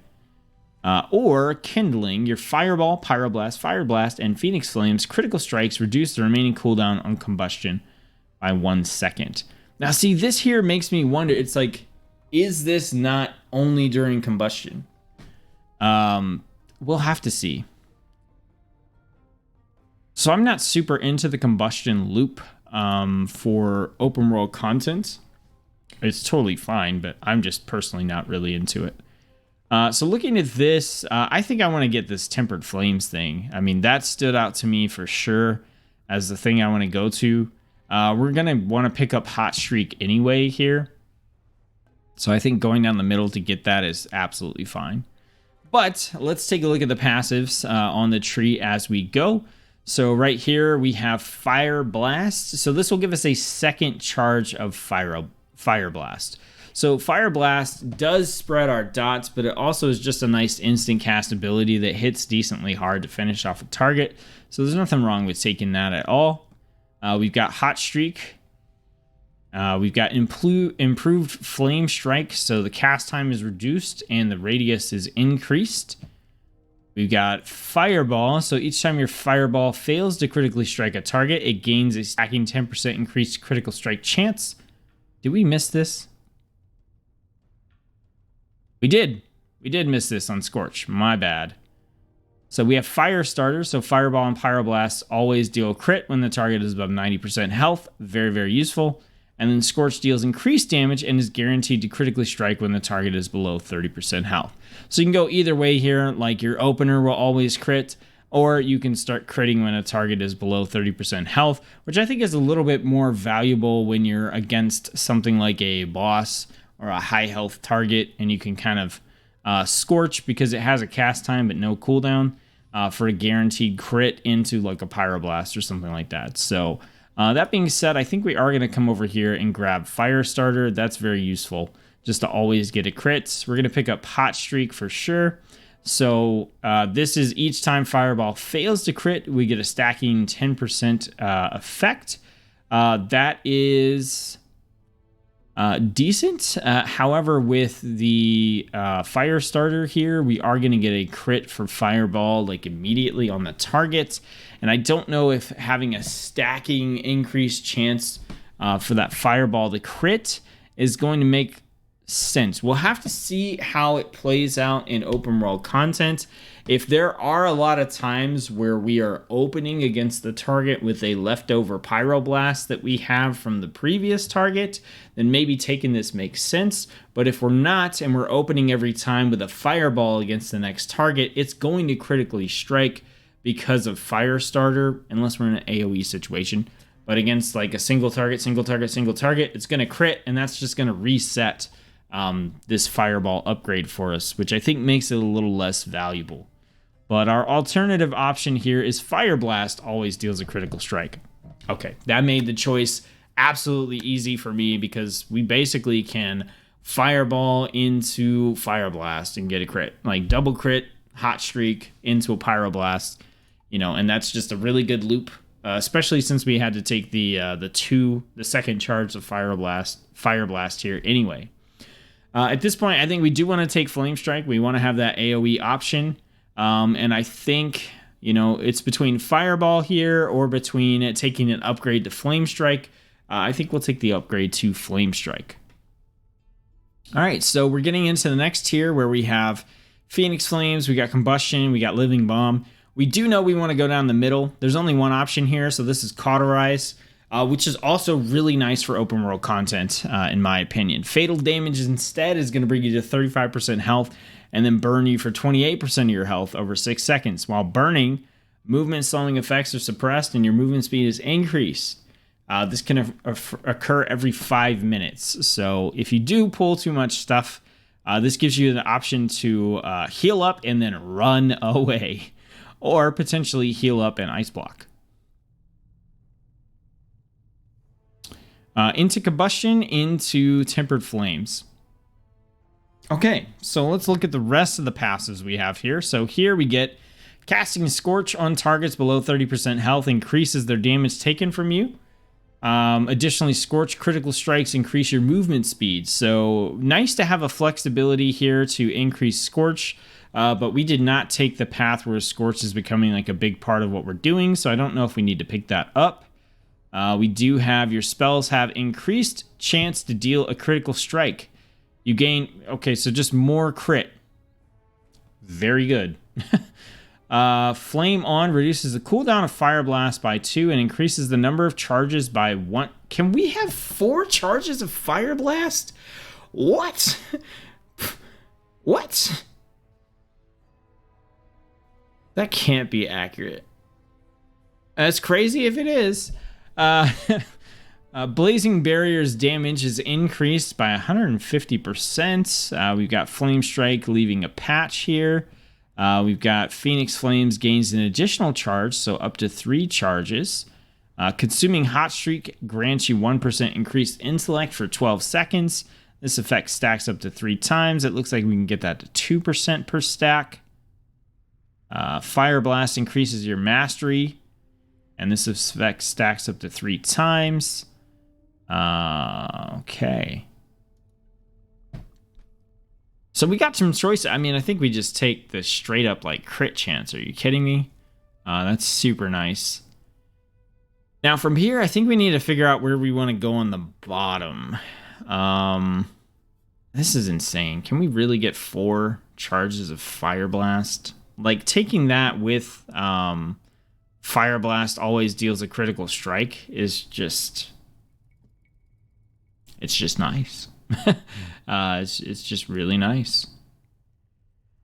Or kindling, your Fireball, Pyroblast, Fire Blast, and Phoenix Flames critical strikes reduce the remaining cooldown on combustion by 1 second. Now, see, this here makes me wonder. It's like, is this not only during combustion? We'll have to see. So I'm not super into the combustion loop for open world content. It's totally fine, but I'm just personally not really into it. So looking at this, I think I want to get this Tempered Flames thing. I mean, that stood out to me for sure as the thing I want to go to. We're going to want to pick up Hot Streak anyway here. So I think going down the middle to get that is absolutely fine. But let's take a look at the passives on the tree as we go. So right here we have Fire Blast. So this will give us a second charge of Fire Blast. So Fire Blast does spread our dots, but it also is just a nice instant cast ability that hits decently hard to finish off a target. So there's nothing wrong with taking that at all. We've got Hot Streak. We've got improved Flame Strike. So the cast time is reduced and the radius is increased. We've got Fireball, so each time your Fireball fails to critically strike a target, it gains a stacking 10% increased critical strike chance. Did we miss this? We did. We did miss this on Scorch. My bad. So we have Fire Starter, so Fireball and Pyroblast always deal crit when the target is above 90% health. Very, very useful. And then Scorch deals increased damage and is guaranteed to critically strike when the target is below 30% health. So you can go either way here, like your opener will always crit, or you can start critting when a target is below 30% health, which I think is a little bit more valuable when you're against something like a boss or a high health target, and you can kind of Scorch because it has a cast time but no cooldown. for a guaranteed crit into like a Pyroblast or something like that. So that being said, I think we are going to come over here and grab Firestarter. That's very useful just to always get a crit. We're going to pick up Hot Streak for sure. So this is each time Fireball fails to crit, we get a stacking 10% effect. That is decent. However, with the Firestarter here, we are going to get a crit for Fireball like immediately on the target. And I don't know if having a stacking increased chance for that Fireball to crit is going to make sense. We'll have to see how it plays out in open world content. If there are a lot of times where we are opening against the target with a leftover Pyroblast that we have from the previous target, then maybe taking this makes sense. But if we're not, and we're opening every time with a Fireball against the next target, it's going to critically strike because of Firestarter, unless we're in an AoE situation. But against like a single target, it's going to crit, and that's just going to reset this Fireball upgrade for us, which I think makes it a little less valuable. But our alternative option here is Fireblast always deals a critical strike. Okay, that made the choice absolutely easy for me because we basically can Fireball into Fireblast and get a crit. Like double crit, Hot Streak into a Pyroblast, and that's just a really good loop, especially since we had to take the second charge of Fireblast here anyway. At this point, I think we do want to take Flame Strike. We want to have that AoE option. And I think, it's between Fireball here or between taking an upgrade to Flame Strike. I think we'll take the upgrade to Flame Strike. All right, so we're getting into the next tier where we have Phoenix Flames, we got Combustion, we got Living Bomb. We do know we want to go down the middle. There's only one option here, so this is Cauterize. Which is also really nice for open world content, in my opinion. Fatal Damage instead is going to bring you to 35% health and then burn you for 28% of your health over 6 seconds. While burning, movement slowing effects are suppressed and your movement speed is increased. This can occur every 5 minutes. So if you do pull too much stuff, this gives you the option to heal up and then run away. Or potentially heal up and Ice Block. Into Combustion, into Tempered Flames. Okay, so let's look at the rest of the passives we have here. So here we get Casting Scorch on targets below 30% health increases their damage taken from you. Additionally, Scorch critical strikes increase your movement speed. So nice to have a flexibility here to increase Scorch. But we did not take the path where Scorch is becoming like a big part of what we're doing. So I don't know if we need to pick that up. We do have your spells have increased chance to deal a critical strike. You gain, okay, so just more crit. Very good. Flame On reduces the cooldown of Fire Blast by 2 and increases the number of charges by 1. Can we have 4 charges of Fire Blast? What? What? That can't be accurate. That's crazy if it is. Blazing Barrier's damage is increased by 150%. We've got Flame Strike leaving a patch here. We've got Phoenix Flames gains an additional charge, so up to 3 charges. Consuming Hot Streak grants you 1% increased intellect for 12 seconds. This effect stacks up to 3 times. It looks like we can get that to 2% per stack. Fire Blast increases your mastery. And this effect stacks up to 3 times. Okay. So we got some choices. I mean, I think we just take the straight up like crit chance. Are you kidding me? That's super nice. Now from here, I think we need to figure out where we want to go on the bottom. This is insane. Can we really get 4 charges of Fire Blast? Like taking that with Fire Blast always deals a critical strike is just, it's just nice. It's just really nice.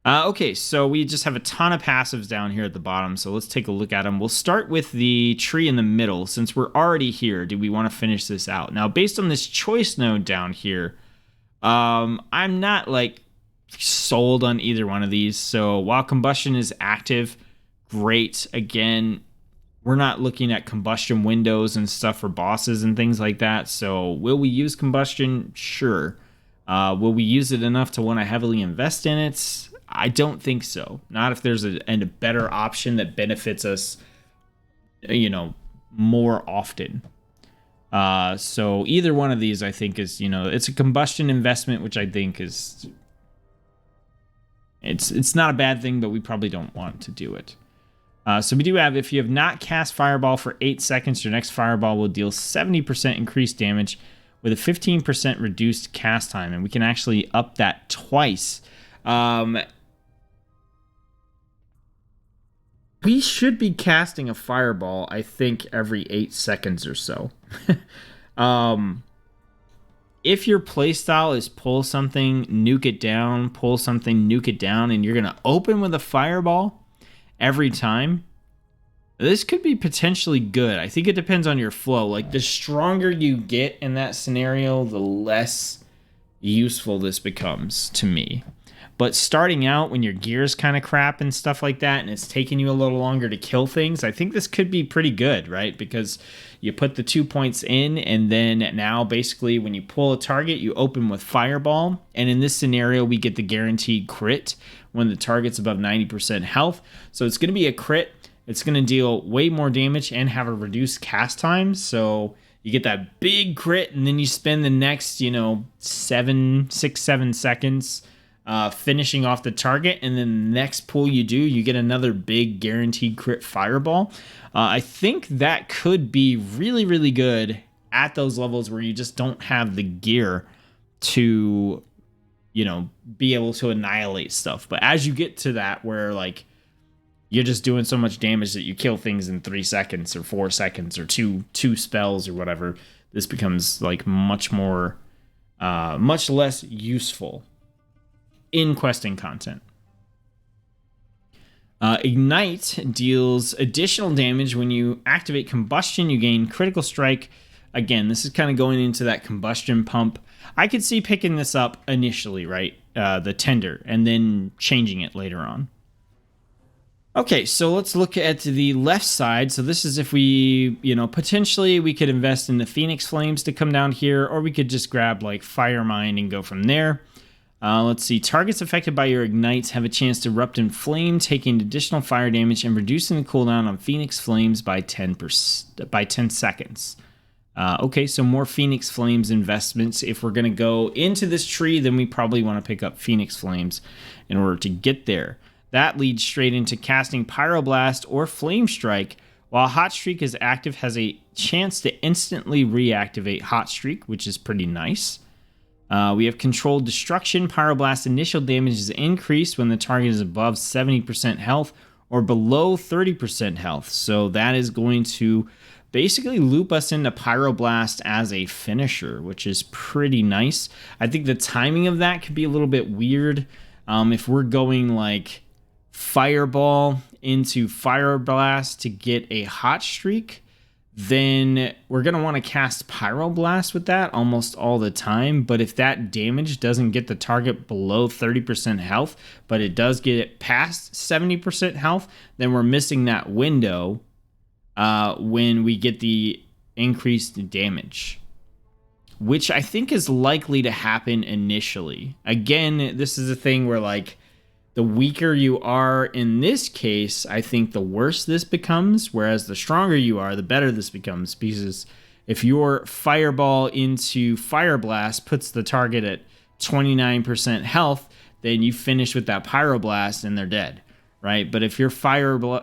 Okay, so we just have a ton of passives down here at the bottom, so let's take a look at them. We'll start with the tree in the middle. Since we're already here, do we want to finish this out? Now, based on this choice node down here, I'm not like sold on either one of these. So while Combustion is active, great. Again, we're not looking at combustion windows and stuff for bosses and things like that. So will we use combustion? Sure. Will we use it enough to want to heavily invest in it? I don't think so. Not if there's a better option that benefits us, more often. So either one of these, I think, is, it's a combustion investment, which I think is, it's not a bad thing, but we probably don't want to do it. So we do have, if you have not cast Fireball for 8 seconds, your next Fireball will deal 70% increased damage with a 15% reduced cast time. And we can actually up that twice. We should be casting a Fireball, I think, every 8 seconds or so. If your playstyle is pull something, nuke it down, pull something, nuke it down, and you're going to open with a Fireball every time, this could be potentially good. I think it depends on your flow. Like, the stronger you get in that scenario, the less useful this becomes to me. But starting out when your gear's kind of crap and stuff like that, and it's taking you a little longer to kill things, I think this could be pretty good, right? Because you put the 2 points in, and then now basically when you pull a target, you open with Fireball. And in this scenario, we get the guaranteed crit when the target's above 90% health. So it's going to be a crit. It's going to deal way more damage and have a reduced cast time. So you get that big crit, and then you spend the next, 7 seconds finishing off the target, and then the next pull you do, you get another big guaranteed crit Fireball. I think that could be really, really good at those levels where you just don't have the gear to, be able to annihilate stuff. But as you get to that where, like, you're just doing so much damage that you kill things in 3 seconds or 4 seconds or two spells or whatever, this becomes, like, much less useful in questing content. Ignite deals additional damage when you activate Combustion. You gain Critical Strike. Again, this is kind of going into that Combustion pump. I could see picking this up initially, right? The Tender, and then changing it later on. Okay, so let's look at the left side. So this is if we, potentially we could invest in the Phoenix Flames to come down here, or we could just grab like Fire Mind and go from there. Let's see. Targets affected by your ignites have a chance to erupt in flame, taking additional fire damage and reducing the cooldown on Phoenix Flames by 10 seconds. Okay, so more Phoenix Flames investments. If we're going to go into this tree, then we probably want to pick up Phoenix Flames in order to get there. That leads straight into casting Pyroblast or Flame Strike. While Hot Streak is active, has a chance to instantly reactivate Hot Streak, which is pretty nice. We have Controlled Destruction. Pyroblast initial damage is increased when the target is above 70% health or below 30% health. So that is going to basically loop us into Pyroblast as a finisher, which is pretty nice. I think the timing of that could be a little bit weird. If we're going like Fireball into Pyroblast to get a Hot Streak, then we're going to want to cast Pyroblast with that almost all the time. But if that damage doesn't get the target below 30% health, but it does get it past 70% health, then we're missing that window when we get the increased damage, which I think is likely to happen initially. Again, this is a thing where, like, the weaker you are in this case, I think the worse this becomes, whereas the stronger you are, the better this becomes, because if your Fireball into Fireblast puts the target at 29% health, then you finish with that Pyroblast and they're dead, right? But if your Fireball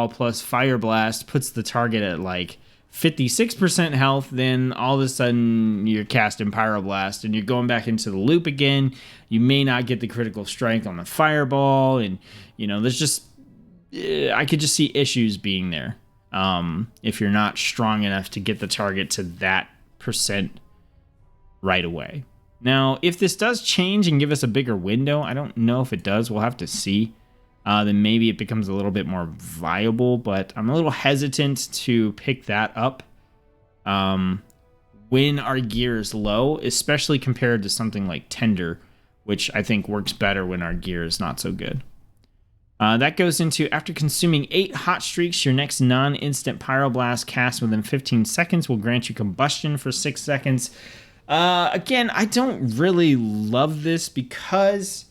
plus Fireblast puts the target at like 56% health, then all of a sudden you're casting Pyroblast and you're going back into the loop again. You may not get the critical strike on the Fireball, and there's just, I could just see issues being there if you're not strong enough to get the target to that percent right away. Now, if this does change and give us a bigger window, I don't know if it does. We'll have to see. Then maybe it becomes a little bit more viable, but I'm a little hesitant to pick that up when our gear is low, especially compared to something like Tender, which I think works better when our gear is not so good. That goes into after consuming 8 hot streaks, your next non-instant pyroblast cast within 15 seconds will grant you combustion for 6 seconds. Again, I don't really love this because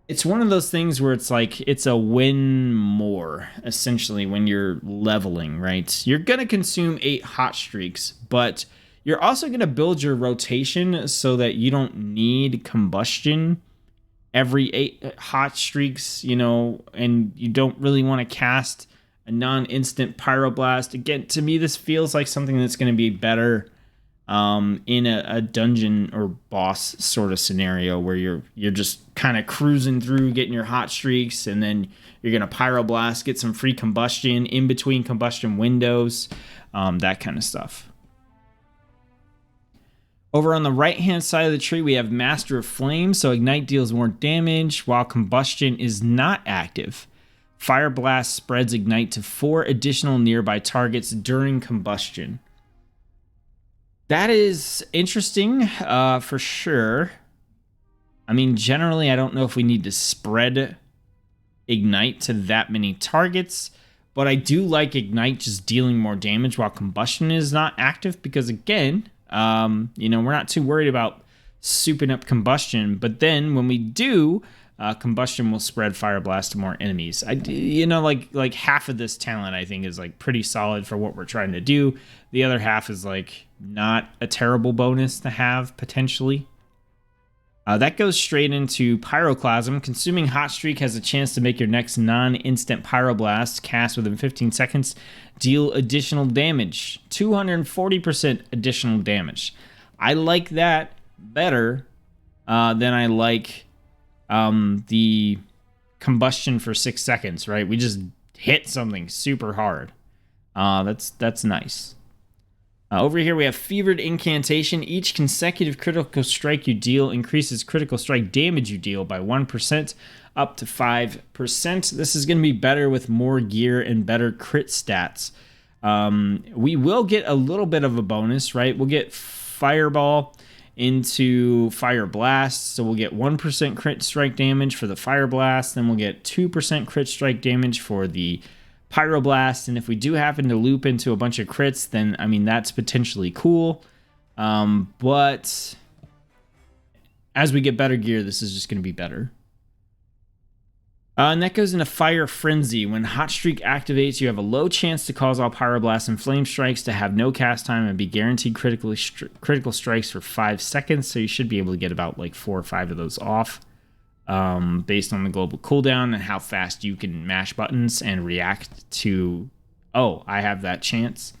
it's one of those things where it's like it's a win more, essentially, when you're leveling, right? You're going to consume 8 hot streaks, but you're also going to build your rotation so that you don't need combustion every 8 hot streaks, you know, and you don't really want to cast a non-instant pyroblast. Again, to me, this feels like something that's going to be better in a dungeon or boss sort of scenario where you're just kind of cruising through, getting your hot streaks, and then you're going to pyroblast, get some free combustion in between combustion windows, that kind of stuff. Over on the right-hand side of the tree, we have Master of Flame, so Ignite deals more damage, while Combustion is not active. Fire Blast spreads Ignite to 4 additional nearby targets during Combustion. That is interesting, for sure. I mean, generally, I don't know if we need to spread Ignite to that many targets, but I do like Ignite just dealing more damage while Combustion is not active, because again, you know, we're not too worried about souping up Combustion, but then when we do, Combustion will spread Fire Blast to more enemies. You know, like half of this talent I think is like pretty solid for what we're trying to do. The other half is like not a terrible bonus to have potentially. That goes straight into Pyroclasm. Consuming Hot Streak has a chance to make your next non-instant Pyroblast cast within 15 seconds deal additional damage. 240% additional damage. I like that better than I like the Combustion for 6 seconds, right? We just hit something super hard. That's nice. Over here, we have Fevered Incantation. Each consecutive critical strike you deal increases critical strike damage you deal by 1% up to 5%. This is going to be better with more gear and better crit stats. We will get a little bit of a bonus, right? We'll get Fireball into Fire Blast, so we'll get 1% crit strike damage for the Fire Blast, then we'll get 2% crit strike damage for the Pyroblast, and if we do happen to loop into a bunch of crits, then, I mean, that's potentially cool. But as we get better gear, this is just going to be better. And that goes into Fire Frenzy. When Hot Streak activates, you have a low chance to cause all Pyroblasts and Flame Strikes to have no cast time and be guaranteed critical strikes for 5 seconds, so you should be able to get about like 4 or 5 of those off. Based on the global cooldown and how fast you can mash buttons and react to, oh, I have that chance.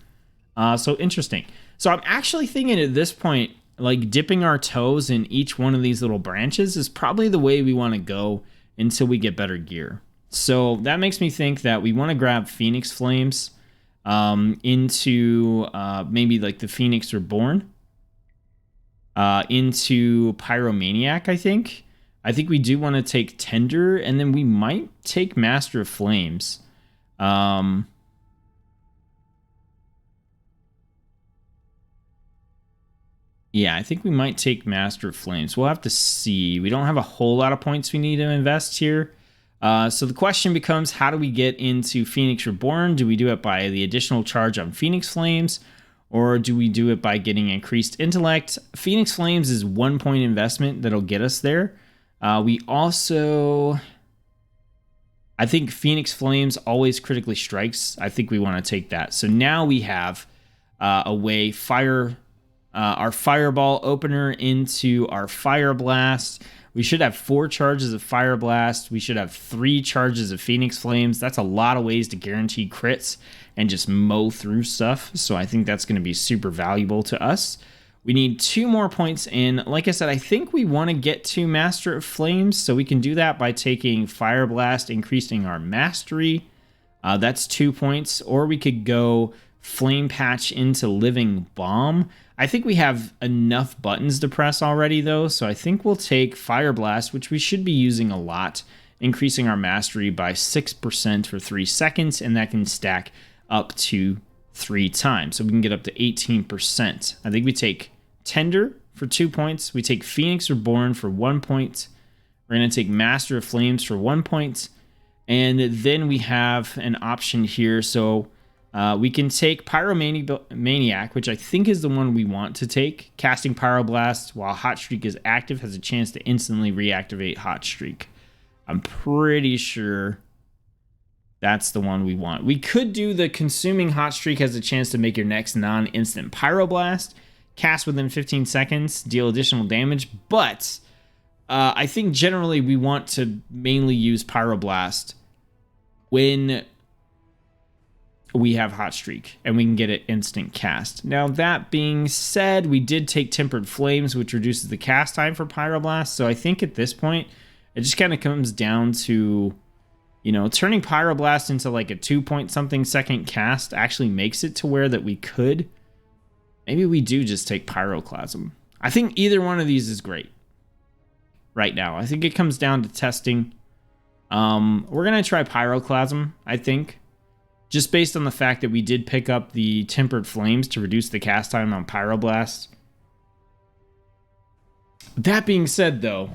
So interesting. So I'm actually thinking at this point, like dipping our toes in each one of these little branches is probably the way we want to go until we get better gear. So that makes me think that we want to grab Phoenix Flames into maybe like the Phoenix Reborn, into Pyromaniac, I think. I think we do want to take Tender, and then we might take Master of Flames. Yeah, I think we might take Master of Flames. We'll have to see. We don't have a whole lot of points we need to invest here. So the question becomes, how do we get into Phoenix Reborn? Do we do it by the additional charge on Phoenix Flames? Or do we do it by getting increased intellect? Phoenix Flames is 1 point investment that'll get us there. We also, I think Phoenix Flames always critically strikes. I think we want to take that. So now we have a way our Fireball opener into our Fire Blast. We should have 4 charges of Fire Blast. We should have 3 charges of Phoenix Flames. That's a lot of ways to guarantee crits and just mow through stuff. So I think that's going to be super valuable to us. We need 2 more points in. Like I said, I think we want to get to Master of Flames, so we can do that by taking Fire Blast, increasing our Mastery. That's 2 points. Or we could go Flame Patch into Living Bomb. I think we have enough buttons to press already, though, so I think we'll take Fire Blast, which we should be using a lot, increasing our Mastery by 6% for 3 seconds, and that can stack up to 3 times, so we can get up to 18%. I think we take Tender for 2 points. We take Phoenix Reborn for 1 point. We're going to take Master of Flames for 1 point. And then we have an option here. So we can take Pyromaniac, which I think is the one we want to take. Casting Pyroblast while Hot Streak is active has a chance to instantly reactivate Hot Streak. I'm pretty sure that's the one we want. We could do the Consuming Hot Streak has a chance to make your next non-instant Pyroblast. Cast within 15 seconds, deal additional damage. But I think generally we want to mainly use Pyroblast when we have Hot Streak and we can get it instant cast. Now, that being said, we did take Tempered Flames, which reduces the cast time for Pyroblast. So I think at this point, it just kind of comes down to, you know, turning Pyroblast into like a 2-point-something-second cast actually makes it to where that we could. Maybe we do just take Pyroclasm. I think either one of these is great right now. I think it comes down to testing. We're going to try Pyroclasm, I think. Just based on the fact that we did pick up the Tempered Flames to reduce the cast time on Pyroblast. That being said, though,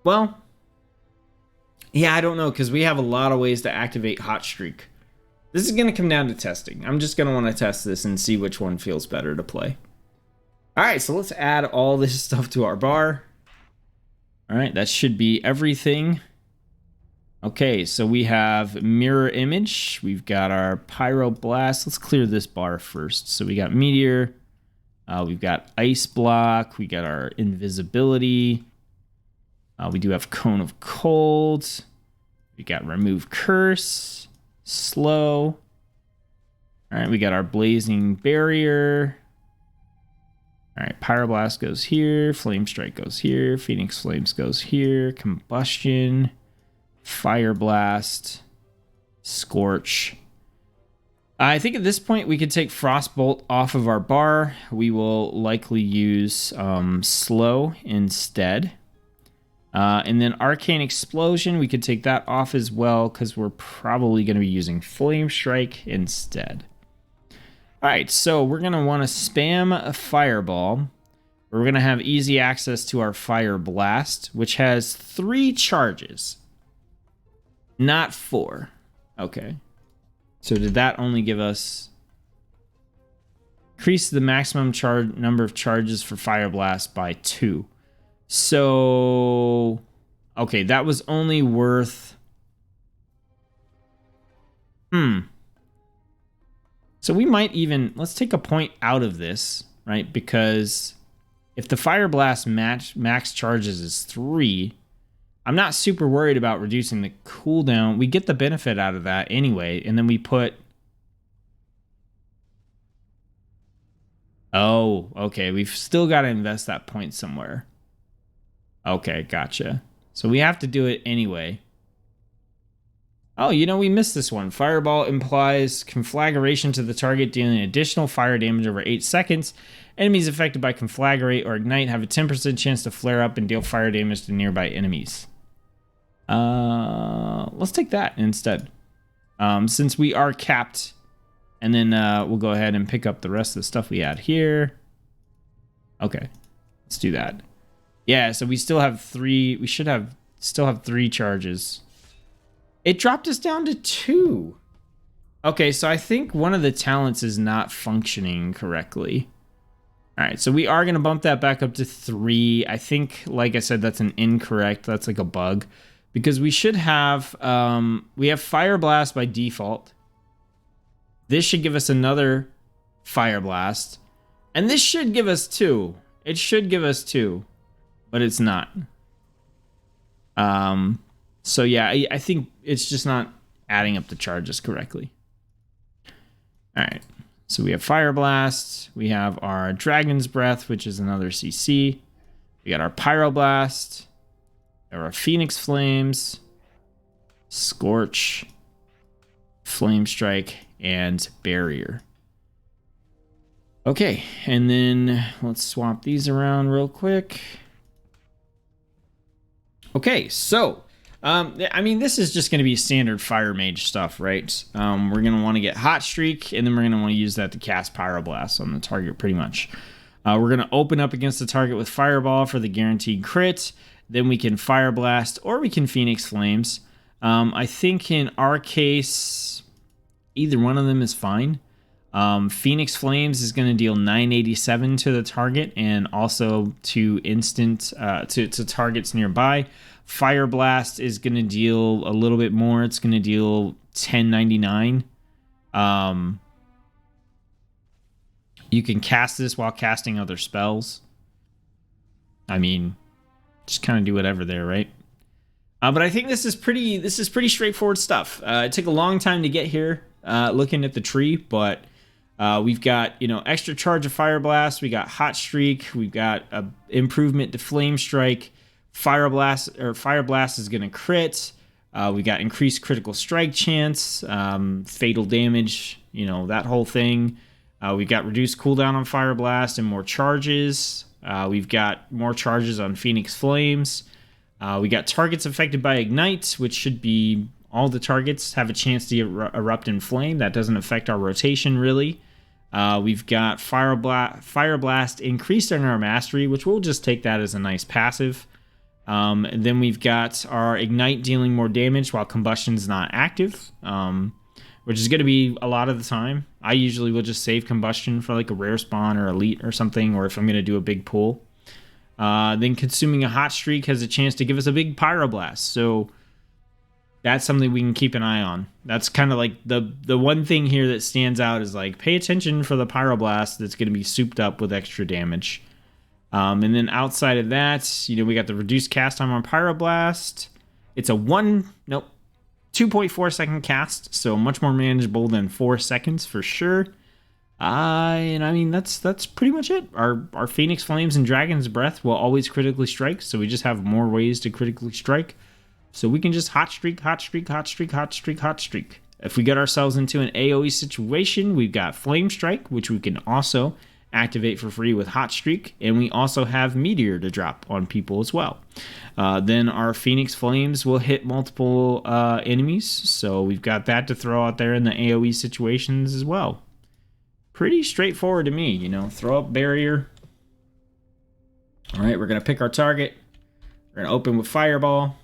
well, yeah, I don't know, because we have a lot of ways to activate Hot Streak. This is going to come down to testing. I'm just going to want to test this and see which one feels better to play. All right, so let's add all this stuff to our bar. All right, that should be everything. Okay, so we have Mirror Image. We've got our Pyroblast. Let's clear this bar first. So we got Meteor. We've got Ice Block. We got our Invisibility. We do have Cone of Cold. We got Remove Curse. Slow. All right, we got our Blazing Barrier. All right, Pyroblast goes here. Flame Strike goes here. Phoenix Flames goes here. Combustion. Fire Blast. Scorch. I think at this point we could take Frostbolt off of our bar. We will likely use Slow instead. And then Arcane Explosion, we could take that off as well because we're probably going to be using Flame Strike instead. All right, so we're going to want to spam a Fireball. We're going to have easy access to our Fire Blast, which has 3 charges, not 4. Okay. So did that only give us... Increase the maximum number of charges for Fire Blast by 2. So, okay, that was only worth... So we might even... Let's take a point out of this, right? Because if the Fire Blast max charges is 3, I'm not super worried about reducing the cooldown. We get the benefit out of that anyway, and then we put... Oh, okay, we've still got to invest that point somewhere. Okay, gotcha. So we have to do it anyway. Oh, you know, we missed this one. Fireball implies conflagration to the target, dealing additional fire damage over 8 seconds. Enemies affected by conflagrate or ignite have a 10% chance to flare up and deal fire damage to nearby enemies. Let's take that instead. Since we are capped. And then we'll go ahead and pick up the rest of the stuff we had here. Okay, let's do that. Yeah, so we still have 3. We should have still have 3 charges. It dropped us down to 2. Okay, so I think one of the talents is not functioning correctly. All right, so we are going to bump that back up to 3. I think, like I said, that's an incorrect. That's like a bug. Because we should have... we have Fire Blast by default. This should give us another Fire Blast. And this should give us 2. It should give us 2. But it's not. So yeah, I think it's just not adding up the charges correctly. Alright. So we have Fire Blast. We have our Dragon's Breath, which is another CC. We got our Pyroblast. We have our Phoenix Flames. Scorch. Flame Strike. And Barrier. Okay, and then let's swap these around real quick. Okay, so, I mean, this is just going to be standard Fire Mage stuff, right? We're going to want to get Hot Streak, and then we're going to want to use that to cast Pyroblast on the target, pretty much. We're going to open up against the target with Fireball for the guaranteed crit. Then we can Fire Blast or we can Phoenix Flames. I think in our case, either one of them is fine. Phoenix Flames is going to deal 987 to the target and also to to targets nearby. Fire Blast is going to deal a little bit more. It's going to deal 1099. You can cast this while casting other spells. I mean, just kind of do whatever there, right? But I think this is pretty straightforward stuff. It took a long time to get here, looking at the tree, but we've got, extra charge of Fire Blast. We got Hot Streak. We've got a improvement to Flame Strike. Fire Blast is going to crit. We got increased critical strike chance, fatal damage, that whole thing. We've got reduced cooldown on Fire Blast and more charges. We've got more charges on Phoenix Flames. We got targets affected by Ignite, which should be all the targets have a chance to erupt in flame. That doesn't affect our rotation, really. We've got Fire Blast increased in our mastery, which we'll just take that as a nice passive. And then we've got our Ignite dealing more damage while Combustion's not active, which is going to be a lot of the time. I usually will just save Combustion for like a rare spawn or elite or something, or if I'm going to do a big pull. Then consuming a Hot Streak has a chance to give us a big Pyroblast, so that's something we can keep an eye on. That's kind of like the one thing here that stands out is like, pay attention for the Pyroblast that's going to be souped up with extra damage. And then outside of that, we got the reduced cast time on Pyroblast. It's a 2.4 second cast, so much more manageable than 4 seconds for sure. And I mean, that's pretty much it. Our Phoenix Flames and Dragon's Breath will always critically strike, so we just have more ways to critically strike. So we can just Hot Streak, Hot Streak, Hot Streak, Hot Streak, Hot Streak. If we get ourselves into an AoE situation, we've got Flame Strike, which we can also activate for free with Hot Streak, and we also have Meteor to drop on people as well. Then our Phoenix Flames will hit multiple enemies, so we've got that to throw out there in the AoE situations as well. Pretty straightforward to me, throw up barrier. All right, we're going to pick our target. We're going to open with Fireball.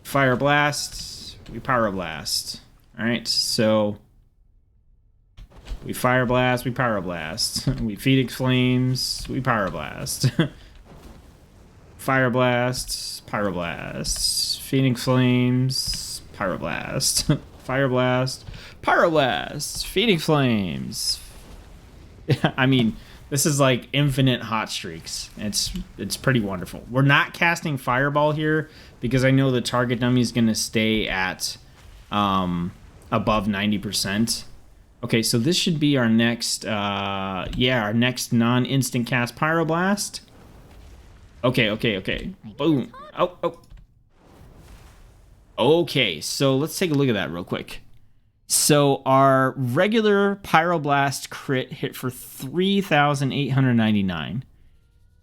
Fire Blast. We Pyroblast. All right, so we Fire Blast, we Pyroblast. We Phoenix Flames, we Pyroblast. Fire Blast, Pyroblast. Phoenix Flames, Pyroblast. Fire Blast, Pyroblast. Phoenix Flames. I mean, this is like infinite hot streaks. It's pretty wonderful. We're not casting Fireball here because I know the target dummy is going to stay at above 90%. Okay, so this should be our next, our next non-instant cast Pyroblast. Okay. Boom. Oh. Okay, so let's take a look at that real quick. So our regular Pyroblast crit hit for 3,899.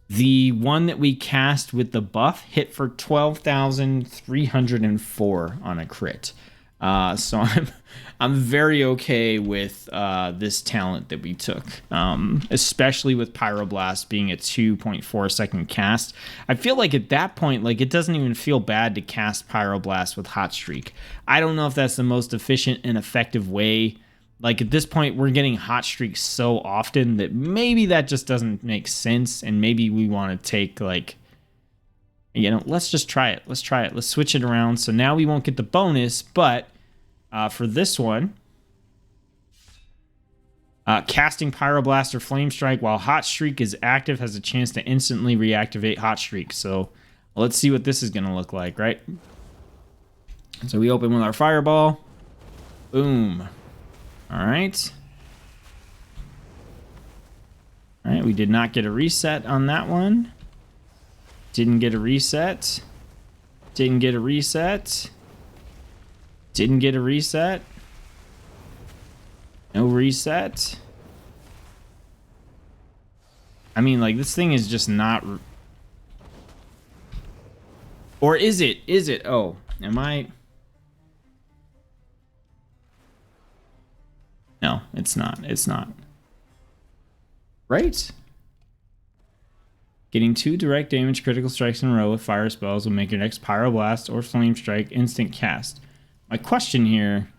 The one that we cast with the buff hit for 12,304 on a crit. So I'm very okay with this talent that we took, especially with Pyroblast being a 2.4 second cast. I feel like at that point, like, it doesn't even feel bad to cast Pyroblast with Hot Streak. I don't know if that's the most efficient and effective way. Like, at this point, we're getting Hot Streaks so often that maybe that just doesn't make sense, and maybe we want to take, like, let's just try it. Let's try it. Let's switch it around. So now we won't get the bonus, but for this one, casting Pyroblast or Flame Strike while Hot Streak is active has a chance to instantly reactivate Hot Streak. So let's see what this is going to look like, right? So we open with our Fireball. Boom. All right. All right, we did not get a reset on that one. Didn't get a reset. Didn't get a reset. Didn't get a reset. No reset. I mean, like, this thing is just not... Or is it? Is it? Oh, am I... No, it's not. It's not. Right? Getting 2 direct damage critical strikes in a row with fire spells will make your next Pyroblast or Flame Strike instant cast. My question here...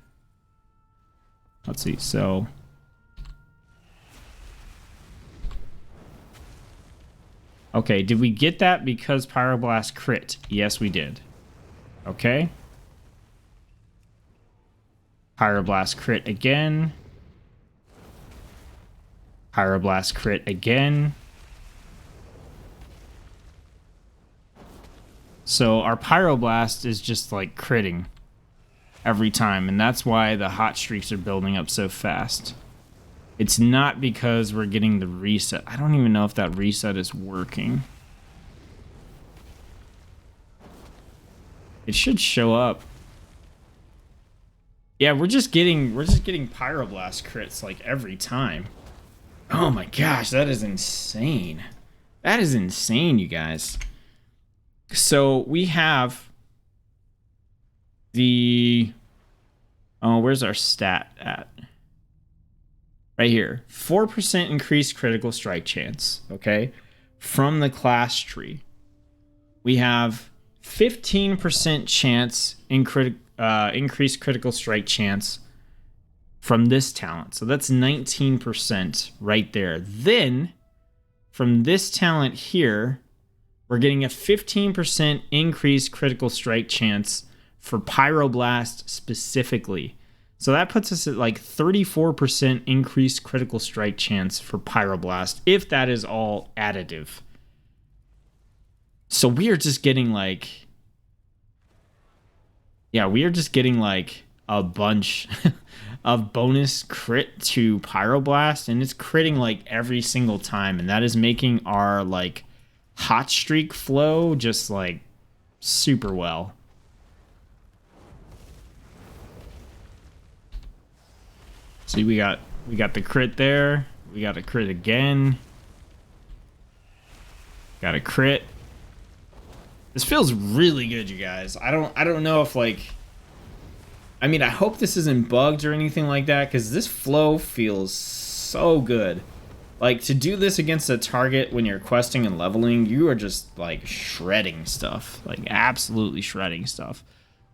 Let's see, so... Okay, did we get that because Pyroblast crit? Yes, we did. Okay. Pyroblast crit again. Pyroblast crit again. So our Pyroblast is just like critting every time, and that's why the hot streaks are building up so fast. It's not because we're getting the reset. I don't even know if that reset is working. It should show up. Yeah, we're just getting Pyroblast crits like every time. Oh my gosh, that is insane. That is insane, you guys. So we have the... Oh, where's our stat at? Right here. 4% increased critical strike chance, okay? From the class tree. We have 15% chance in increased critical strike chance from this talent. So that's 19% right there. Then, from this talent here... We're getting a 15% increased critical strike chance for Pyroblast specifically. So that puts us at like 34% increased critical strike chance for Pyroblast, if that is all additive. So we are just getting like... Yeah, we are just getting like a bunch of bonus crit to Pyroblast, and it's critting like every single time, and that is making our like... hot streak flow just like super well. See, we got the crit there. We got a crit again. Got a crit. This feels really good, you guys. I don't know if like... I mean, I hope this isn't bugged or anything like that, because this flow feels so good. Like, to do this against a target when you're questing and leveling, you are just, like, shredding stuff. Like, absolutely shredding stuff.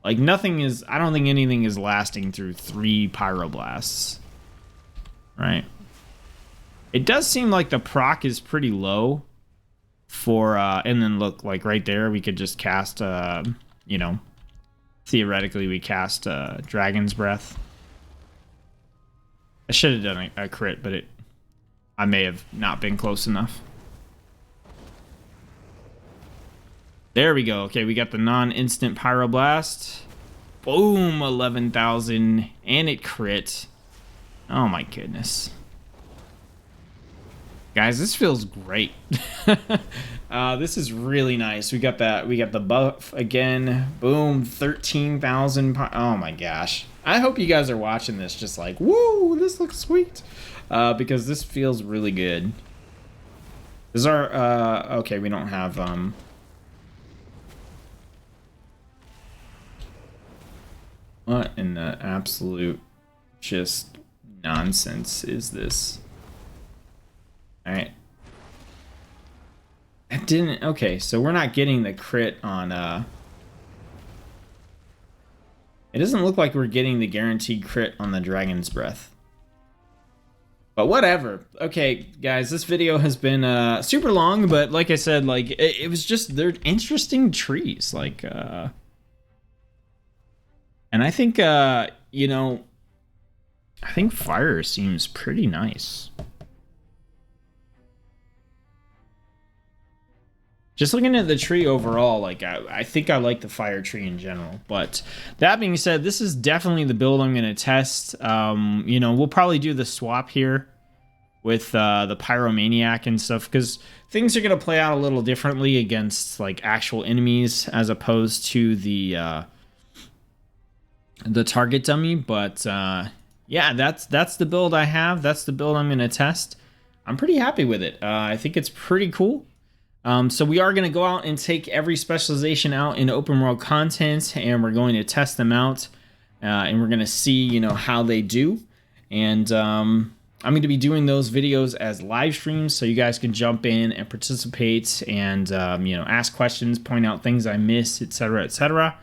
Like, nothing is... I don't think anything is lasting through 3 Pyroblasts. Right? It does seem like the proc is pretty low for... and then, look, like, right there, we could just cast, you know... Theoretically, we cast Dragon's Breath. I should have done a crit, but I may have not been close enough. There we go. Okay, we got the non-instant Pyroblast. Boom, 11,000, and it crit. Oh my goodness. Guys, this feels great. This is really nice. We got the buff again. Boom, 13,000. Oh my gosh. I hope you guys are watching this just like, woo, this looks sweet. Because this feels really good. This is our, okay, we don't have, what in the absolute just nonsense is this? Alright. It didn't, okay, so we're not getting the crit on, it doesn't look like we're getting the guaranteed crit on the Dragon's Breath. But whatever. Okay, guys, this video has been super long, but like I said, like it was just, they're interesting trees, like and I think you know, I think fire seems pretty nice. Just looking at the tree overall, like I think I like the fire tree in general. But that being said, this is definitely the build I'm going to test. You know, we'll probably do the swap here with the Pyromaniac and stuff, because things are going to play out a little differently against like actual enemies as opposed to the target dummy. But yeah, that's the build I have. That's the build I'm going to test. I'm pretty happy with it. I think it's pretty cool. So we are going to go out and take every specialization out in open world content, and we're going to test them out, and we're going to see, you know, how they do. And I'm going to be doing those videos as live streams, so you guys can jump in and participate and you know, ask questions, point out things I missed, etc., etc.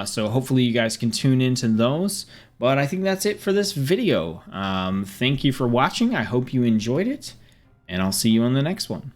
So hopefully you guys can tune into those. But I think that's it for this video. Thank you for watching. I hope you enjoyed it, and I'll see you on the next one.